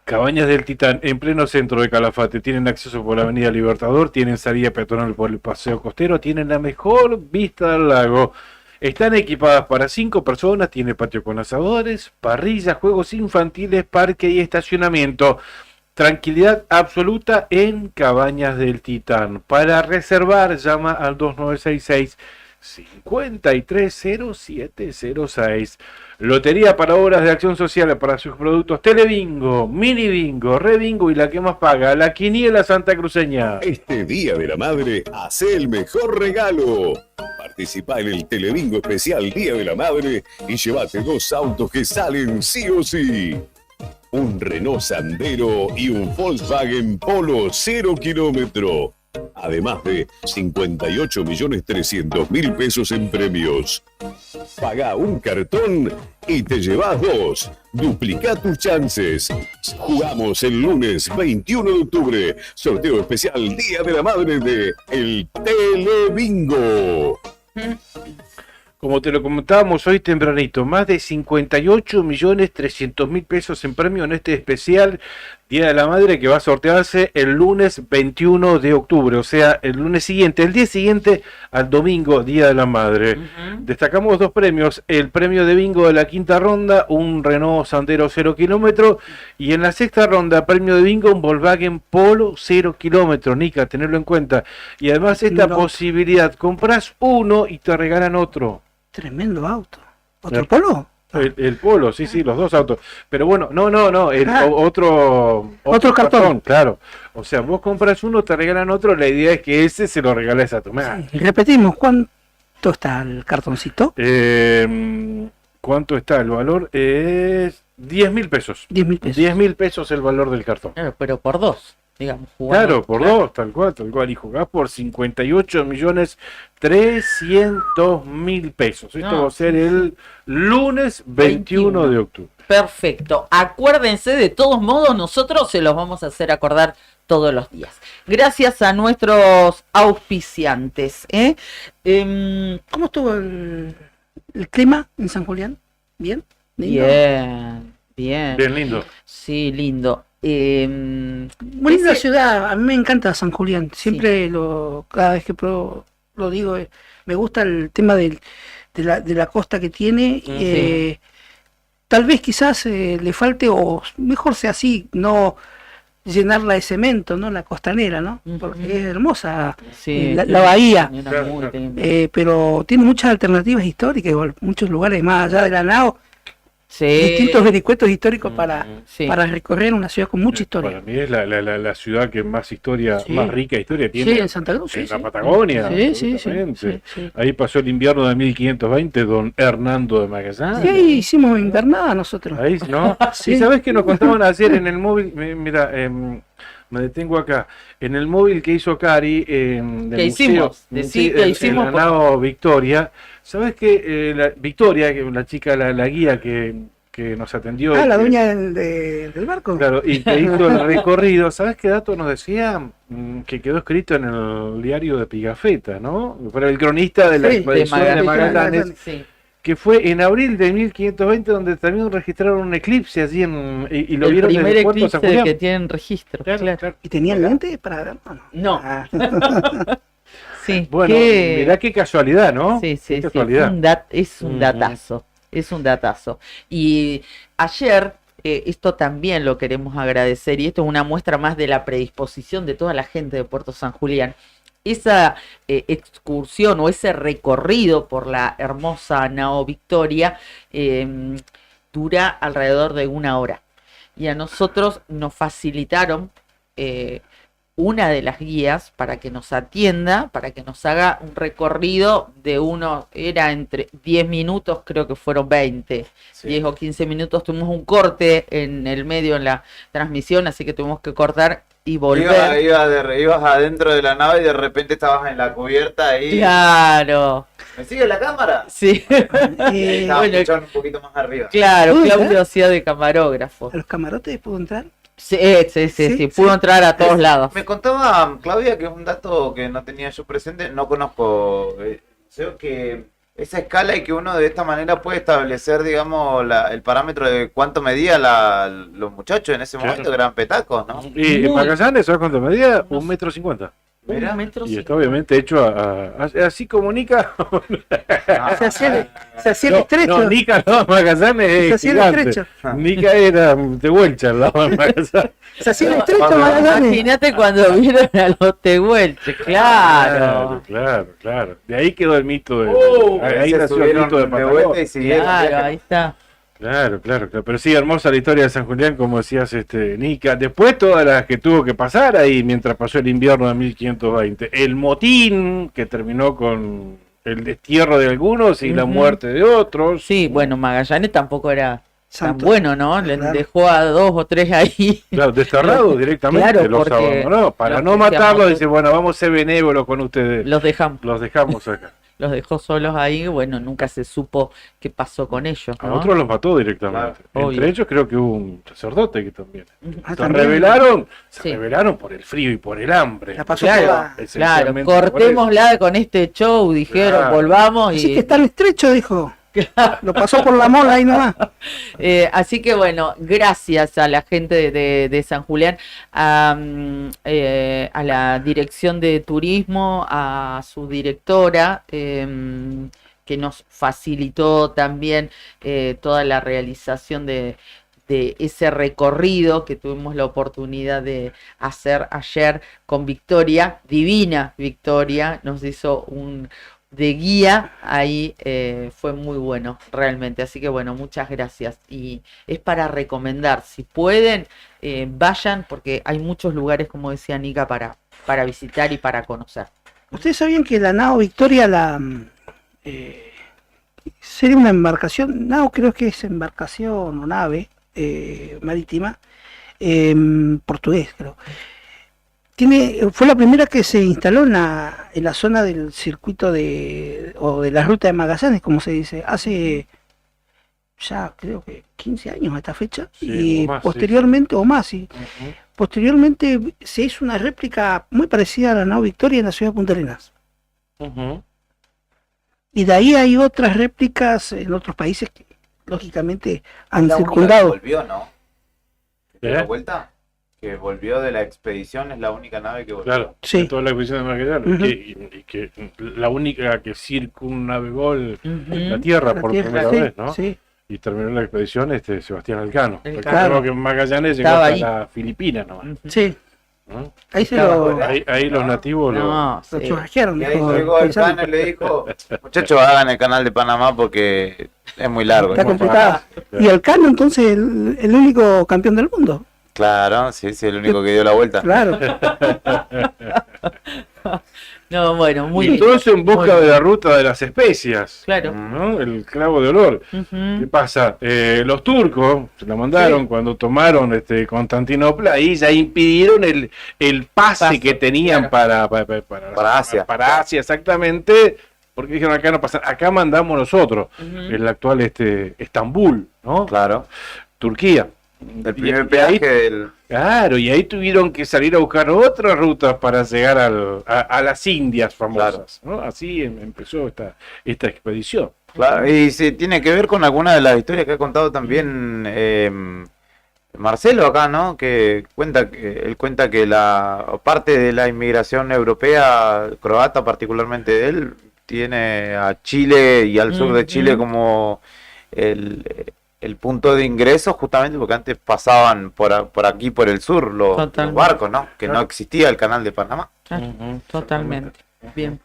Cabañas del Titán, en pleno centro de Calafate, tienen acceso por la avenida Libertador, tienen salida peatonal por el paseo costero, tienen la mejor vista al lago. Están equipadas para 5 personas, tiene patio con asadores, parrillas, juegos infantiles, parque y estacionamiento. Tranquilidad absoluta en Cabañas del Titán. Para reservar, llama al 2966-530706. Lotería para obras de acción social para sus productos Telebingo, Mini Bingo, Rebingo y la que más paga, la Quiniela Santacruceña. Este Día de la Madre, hace el mejor regalo. Participa en el Telebingo especial Día de la Madre y llévate 2 autos que salen sí o sí. Un Renault Sandero y un Volkswagen Polo 0 kilómetro. Además de 58.300.000 pesos en premios. Pagá un cartón y te llevas 2. Duplica tus chances. Jugamos el lunes 21 de octubre. Sorteo especial Día de la Madre de El Telebingo. Como te lo comentábamos hoy tempranito, más de 58.300.000 pesos en premio en este especial Día de la Madre que va a sortearse el lunes 21 de octubre, o sea, el lunes siguiente, el día siguiente al domingo, Día de la Madre. Destacamos 2 premios, el premio de bingo de la quinta ronda, un Renault Sandero 0 kilómetro, y en la sexta ronda, premio de bingo, un Volkswagen Polo 0 kilómetro, Nica, tenerlo en cuenta. Y además esta posibilidad, compras uno y te regalan otro. Tremendo auto. ¿Otro Polo? El Polo, sí, los 2 autos. Pero bueno, no, otro cartón. Claro. O sea, vos compras uno, te regalan otro, la idea es que ese se lo regales a tu madre. Y repetimos, ¿cuánto está el cartoncito? ¿Cuánto está el valor? Es 10.000 pesos. 10.000 pesos. 10.000 pesos el valor del cartón. Pero por 2, digamos. Jugando. Claro, por 2, tal cual. Y jugás por 58.300.000 pesos. Esto va a ser el lunes 21 de octubre. Perfecto. Acuérdense, de todos modos, nosotros se los vamos a hacer acordar todos los días. Gracias a nuestros auspiciantes. ¿Cómo estuvo el clima en San Julián? ¿Bien? ¿Lindo? Bien. Bien lindo. Sí, lindo. Muy linda ciudad, a mí me encanta San Julián, siempre cada vez que lo digo, me gusta el tema de la costa que tiene, tal vez quizás le falte, o mejor sea así, no llenarla de cemento, ¿no? La costanera, ¿no? Porque es hermosa la bahía, pero tiene muchas alternativas históricas, muchos lugares más allá de la nao. Distintos vericuetos históricos para recorrer una ciudad con mucha historia. Para mí es la ciudad que más rica historia tiene. Sí, en Santa Cruz. En la Patagonia. Sí. Ahí pasó el invierno de 1520, don Hernando de Magallanes. Sí, ahí hicimos invernada nosotros. Ahí, ¿no? ¿Y sabés qué nos contaban ayer en el móvil? Mira, me detengo acá. En el móvil que hizo Cari, ¿Qué hicimos? En la nao Victoria. ¿Sabes qué? Victoria, que la chica, la guía que nos atendió. La dueña del barco. Claro, y que hizo el recorrido. ¿Sabes qué dato nos decía? Que quedó escrito en el diario de Pigafetta, ¿no? Fue el cronista de la expedición de Magallanes. Que fue en abril de 1520, donde también registraron un eclipse allí y lo vieron en el puerto de San Julián. Que tienen registro. Claro. ¿Y tenían lentes para ver? No. Sí. Bueno, mirá qué casualidad, ¿no? Sí. Casualidad. Es un datazo. Y ayer, esto también lo queremos agradecer, y esto es una muestra más de la predisposición de toda la gente de Puerto San Julián. Esa excursión o ese recorrido por la hermosa nao Victoria dura alrededor de 1 hora. Y a nosotros nos facilitaron una de las guías para que nos atienda, para que nos haga un recorrido de era entre 10 minutos, creo que fueron 20, 10 o 15 minutos. Tuvimos un corte en el medio en la transmisión, así que tuvimos que cortar y volver. Ibas adentro de la nave y de repente estabas en la cubierta ahí. Claro. ¿Me sigue la cámara? Sí. Estaba un poquito más arriba. Claro, Claudio hacía de camarógrafo. ¿A los camarotes pudo entrar? Sí, pudo entrar a todos lados. Me contaba Claudia, que es un dato que no tenía yo presente, no conozco, creo que esa escala y que uno de esta manera puede establecer, digamos, el parámetro de cuánto medía los muchachos en ese momento, que eran petacos, ¿no? Y en Magallanes, ¿sabes cuánto medía? 1,50 m. Mira. Y está obviamente hecho así como Nica. Se hacía el estrecho. No, Nica no, Magallanes se hacía el estrecho. Nica era de Huelcha al lado de Magallanes. Se hacía el estrecho, Magallanes. Imagínate cuando vieron a los Tehuelches, claro. Claro. De ahí quedó el mito de... ahí nació el mito de Patagonia. Claro, ahí está. Claro. Pero sí, hermosa la historia de San Julián, como decías, Nica. Después todas las que tuvo que pasar ahí mientras pasó el invierno de 1520. El motín que terminó con el destierro de algunos y la muerte de otros. Sí, bueno, Magallanes tampoco era tan bueno, ¿no? Le dejó a 2 o 3 ahí. Claro, desterrados directamente, claro, los abandonó. Para no matarlos, dice, bueno, vamos a ser benévolos con ustedes. Los dejamos acá. Los dejó solos ahí, bueno, nunca se supo qué pasó con ellos, ¿no? A otros los mató directamente. Claro, entre ellos creo que hubo un sacerdote que también. Se Sí. rebelaron por el frío y por el hambre. La pasó Claro, toda. cortémosla con este show, dijeron, volvamos Así y... que está en estrecho, dijo. Lo pasó por la mola ahí nomás. Así que bueno, gracias a la gente de San Julián, a la dirección de turismo, a su directora, que nos facilitó también toda la realización de ese recorrido que tuvimos la oportunidad de hacer ayer con Victoria, divina Victoria, nos hizo de guía ahí, fue muy bueno realmente, así que bueno, muchas gracias, y es para recomendar, si pueden, vayan, porque hay muchos lugares, como decía Nica, para visitar y para conocer. ¿Ustedes sabían que la nao Victoria sería una embarcación? Nao creo que es embarcación o nave marítima, portugués creo. Fue la primera que se instaló en la zona del circuito o de la ruta de Magallanes, como se dice, hace ya creo que 15 años a esta fecha, Sí, y o más, posteriormente, o más, sí. Ujú. Posteriormente se hizo una réplica muy parecida a la nao Victoria en la ciudad de Punta Arenas. Ujú. Y de ahí hay otras réplicas en otros países que lógicamente han La única que circundado. volvió, ¿no? ¿De ¿Eh? la vuelta? Que volvió de la expedición, es la única nave que volvió. Claro, Sí. de toda la expedición de Magallanes, Ujú. y que la única que circunnavegó la Ujú. Tierra La por Tierra, primera sí, vez, ¿no? sí. Y terminó la expedición Sebastián Elcano. Elcano. Recordemos que Magallanes llegó Estaba hasta ahí. las Filipinas nomás, Sí, ¿no? ahí se Estaba lo, fuera. Ahí los nativos No, lo sí. churrasquearon. Y ahí dijo llegó el paisano. Cano y le dijo, muchachos, hagan el canal de Panamá porque es muy largo. Está es muy complicado. fácil". Y el Cano entonces el único campeón del mundo. Claro, sí, el único que dio la vuelta. Claro. No, bueno, muy Y bien. todo eso en busca Muy de bien. la ruta de las especias, Claro. ¿no? El clavo de olor. ¿Qué Ujú. pasa? Los turcos se la mandaron cuando tomaron Constantinopla y ya impidieron el pase que tenían claro. Para Asia. Para Asia, exactamente, porque dijeron acá no pasa, acá mandamos nosotros, Ujú. el actual Estambul, ¿no? Claro. Turquía. El primer Y ahí- peaje del... Claro, y ahí tuvieron que salir a buscar otras rutas para llegar a las Indias famosas, ¿no? Así empezó esta expedición. Claro, y se tiene que ver con alguna de las historias que ha contado también Marcelo acá, ¿no? Que él cuenta que la parte de la inmigración europea, croata particularmente de él, tiene a Chile y al sur de Chile como el punto de ingreso, justamente porque antes pasaban por aquí, por el sur, los barcos, ¿no? Que no existía el canal de Panamá. Claro, totalmente. Bien.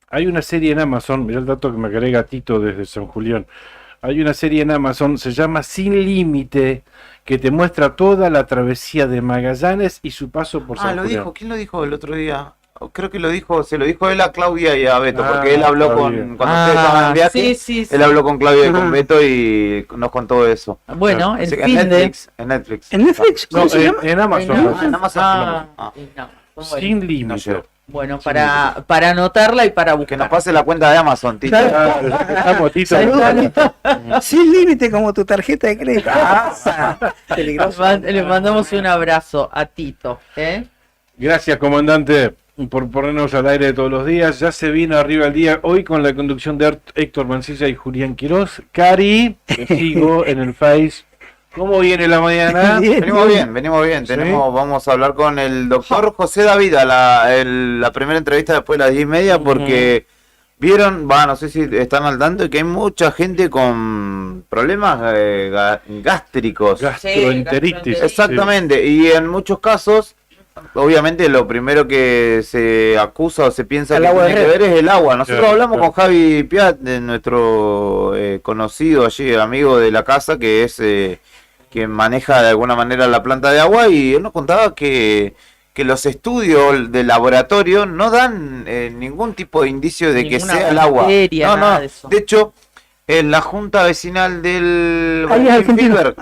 Hay una serie en Amazon, mirá el dato que me agrega Tito desde San Julián. Hay una serie en Amazon, se llama Sin Límite, que te muestra toda la travesía de Magallanes y su paso por San Lo Julián. dijo, ¿quién lo dijo el otro día? Creo que se lo dijo él a Claudia y a Beto, Ah, porque él habló Claudia. cuando ustedes estaban en viaje, sí. él habló con Claudia y con Beto y nos contó eso. Bueno, el Sí, fin en Netflix. ¿En Netflix? No, ¿Cómo se llama? en Amazon. En Amazon. Ah, no. Sin No Límite. llegó. Bueno, para anotarla y para buscar. Que nos pase la cuenta de Amazon, Tito. Estamos, Tito. Saludos, sin límite como tu tarjeta de crédito. Peligroso. Le mandamos un abrazo a Tito. Gracias, comandante, por ponernos al aire todos los días. Ya se vino arriba el día hoy con la conducción de Héctor Mancilla y Julián Quirós. Cari, te sigo en el Face. ¿Cómo viene la mañana? Venimos bien. Sí. Vamos a hablar con el doctor José David a la primera entrevista después de las 10:30 porque vieron, no sé si están al tanto de que hay mucha gente con problemas gástricos. Gastroenteritis. Exactamente, y en muchos casos, obviamente lo primero que se acusa o se piensa El que agua tiene de que ver es el agua. Nosotros Claro, hablamos claro. con Javi Piat, de nuestro conocido allí, amigo de la casa, que es que maneja de alguna manera la planta de agua, y él nos contaba que los estudios de laboratorio no dan ningún tipo de indicio de que Ninguna sea el agua. bacteria, nada de eso. De hecho, en la junta vecinal del Ahí es argentino. Filberg,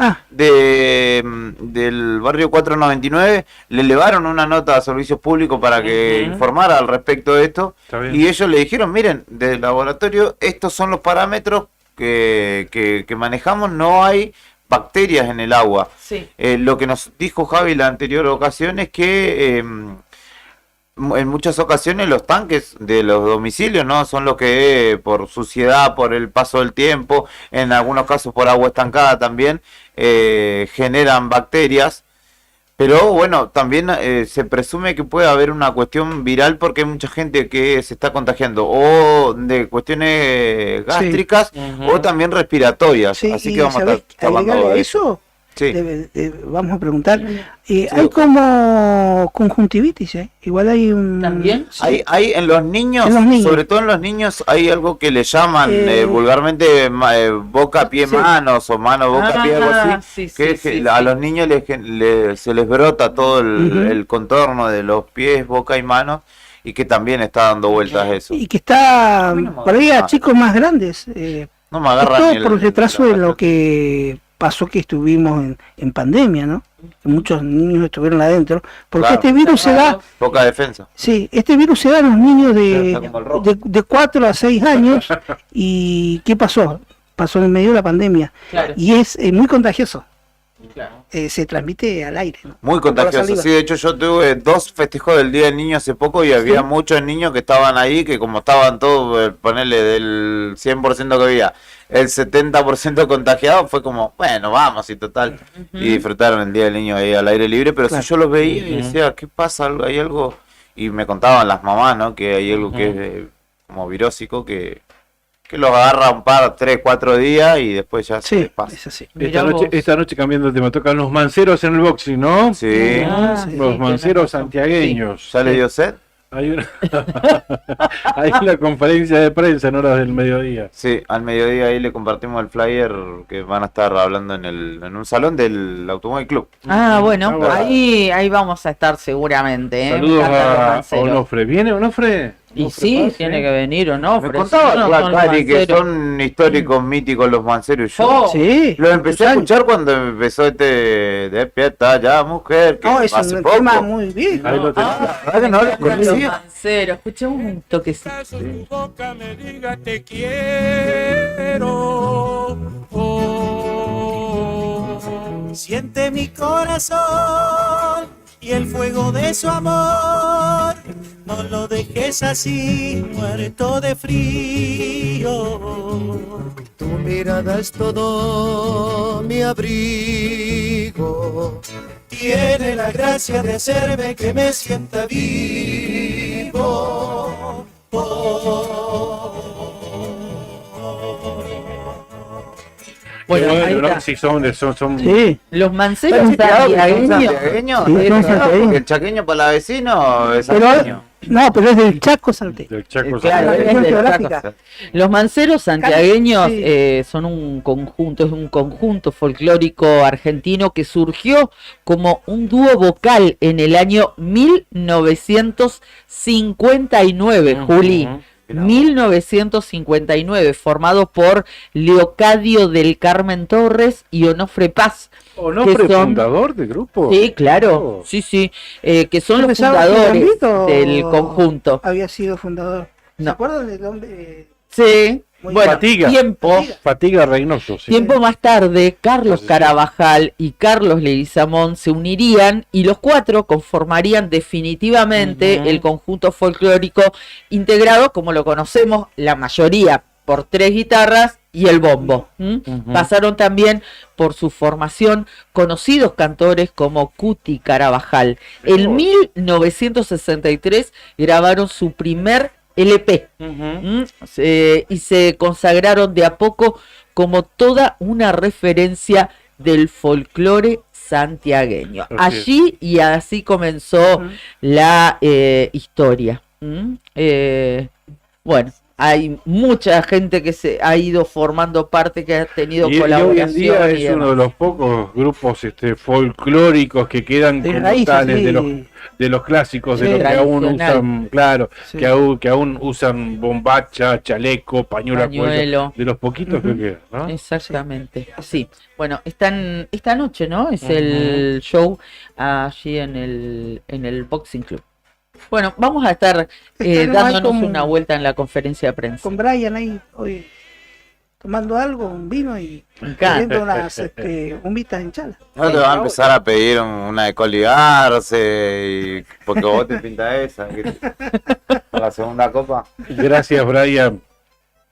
del barrio 499, le elevaron una nota a servicios públicos para que informara al respecto de esto, Está bien. y ellos le dijeron, miren, del laboratorio estos son los parámetros que manejamos, no hay bacterias en el agua. Sí. Lo que nos dijo Javi la anterior ocasión es que en muchas ocasiones los tanques de los domicilios, ¿no? Son los que por suciedad, por el paso del tiempo, en algunos casos por agua estancada también, generan bacterias. Pero bueno, también se presume que puede haber una cuestión viral porque hay mucha gente que se está contagiando o de cuestiones gástricas o también respiratorias. Sí, así y que vamos a ¿sabés? estar hablando Agregarle de a eso. Sí. Vamos a preguntar. Hay como conjuntivitis, ¿eh? Igual hay un... ¿También? Sí. Hay en los niños, sobre todo en los niños, hay algo que le llaman vulgarmente boca, pie, manos o mano, boca, pie, algo así. A los niños se les brota todo el contorno de los pies, boca y manos y que también está dando vueltas eso. Y que está por ahí a chicos más grandes. No me agarra todo ni por el retraso de lo que pasó que estuvimos en pandemia, ¿no? Que muchos niños estuvieron adentro, porque Claro. este virus se da, Poca defensa. sí, este virus se da en los niños de 4 a 6 años, y ¿qué pasó? Pasó en el medio de la pandemia, Claro. y es muy contagioso, Claro. se transmite al aire, ¿no? Muy Por la contagioso, saliva. sí, de hecho yo tuve 2 festejos del Día del Niño hace poco y había muchos niños que estaban ahí, que como estaban todos, ponerle del 100% que había, el 70% contagiados, fue como, bueno, vamos y total, y disfrutaron el Día del Niño ahí al aire libre, pero Claro. si yo los veía y decía, ¿qué pasa? ¿Hay algo? Y me contaban las mamás, ¿no? Que hay algo que es como virósico, que los agarra un par, 3, 4 días y después ya se les pasa. Es así. Esta noche cambiando de tema, tocan los manceros en el boxing, ¿no? Sí. Los manceros santiagueños. ¿Ya le dio sed? Hay una, hay una conferencia de prensa en horas del mediodía. Sí, al mediodía ahí le compartimos el flyer que van a estar hablando en un salón del Automóvil Club. Ah, bueno, Ah, bueno. ahí vamos a estar seguramente. Me Saludos encantan los a manceros. Onofre. ¿Viene Onofre? Y sí, tiene que venir o no. Me pero contaba si no, la son los Cari que manceros. son históricos, míticos los manceros. Y yo Oh, Sí, lo empecé a escuchar cuando empezó Despierta ya, mujer, que no, es hace un poco. tema muy viejo. Ahí lo tenés. Ah, ¿Verdad que no lo los conocía? manceros. Escuchemos un toquecito. Tu boca me diga te quiero. Siente mi corazón y el fuego de su amor. No lo dejes así, muerto de frío. Tu mirada es todo mi abrigo. Tiene la gracia de hacerme que me sienta vivo. Bueno, ahí ¿no? está. Sí, son Sí. Los manceros ¿Son santiagueños. santiagueños? Sí, son santiagueños. ¿El chaqueño para la vecino es Pero, santiagueño? no, pero es del Chaco Salté. del Chaco. Claro, La es región del geográfica. Chaco. Los manceros santiagueños Sí. son un conjunto folclórico argentino que surgió como un dúo vocal en el año 1959, Juli. 1959, formado por Leocadio del Carmen Torres y Onofre Paz. ¿Onofre que son- fundador del grupo? Sí, claro, sí, que son los ¿Pensaba que fundadores Gambito del conjunto. había sido fundador? ¿Se No. acuerdan del hombre? Sí, Muy bueno, Fatiga. tiempo Reynoso, sí. Tiempo más tarde, Carlos Sí. Carabajal y Carlos Leguizamón se unirían y los cuatro conformarían definitivamente el conjunto folclórico integrado, como lo conocemos, la mayoría por 3 guitarras y el bombo. Pasaron también por su formación conocidos cantores como Cuti Carabajal. En 1963 grabaron su primer LP y se consagraron de a poco como toda una referencia del folclore santiagueño. Así Allí y así comenzó la historia. Bueno, hay mucha gente que se ha ido formando parte, que ha tenido Y hoy colaboración. en día y es uno de demás. los pocos grupos folclóricos que quedan De como raíces, tales sí. de los clásicos, Sí. de los que aún Tradicional. usan, claro, Sí. que aún usan bombacha, chaleco, pañuelo a cuello, Pañuelo. de los poquitos que quedan, ¿no? Exactamente, sí. Bueno, esta noche, ¿no? Es el show allí en el Boxing Club. Bueno, vamos a estar Estaremos ahí dándonos con- una vuelta en la conferencia de prensa. Con Brian ahí hoy. tomando algo, un vino y encanta. viendo unas humitas hinchadas. No te va a empezar a pedir una de coligarse, porque vos te pintas esa, por la segunda copa. Gracias, Brian.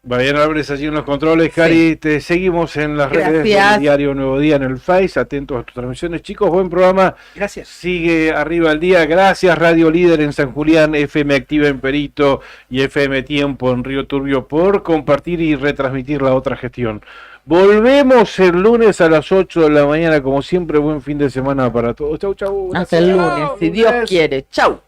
Brian Álvarez allí en los controles. Cari, te seguimos en las redes del diario Nuevo Día, en el Face, atentos a tus transmisiones. Chicos, buen programa. Gracias. Sigue arriba el día. Gracias, Radio Líder en San Julián, FM Activa en Perito y FM Tiempo en Río Turbio por compartir y retransmitir la otra gestión. Volvemos el lunes a las 8 de la mañana, como siempre. Buen fin de semana para todos. Chau, chau. Hasta el lunes, si Dios quiere. Chau.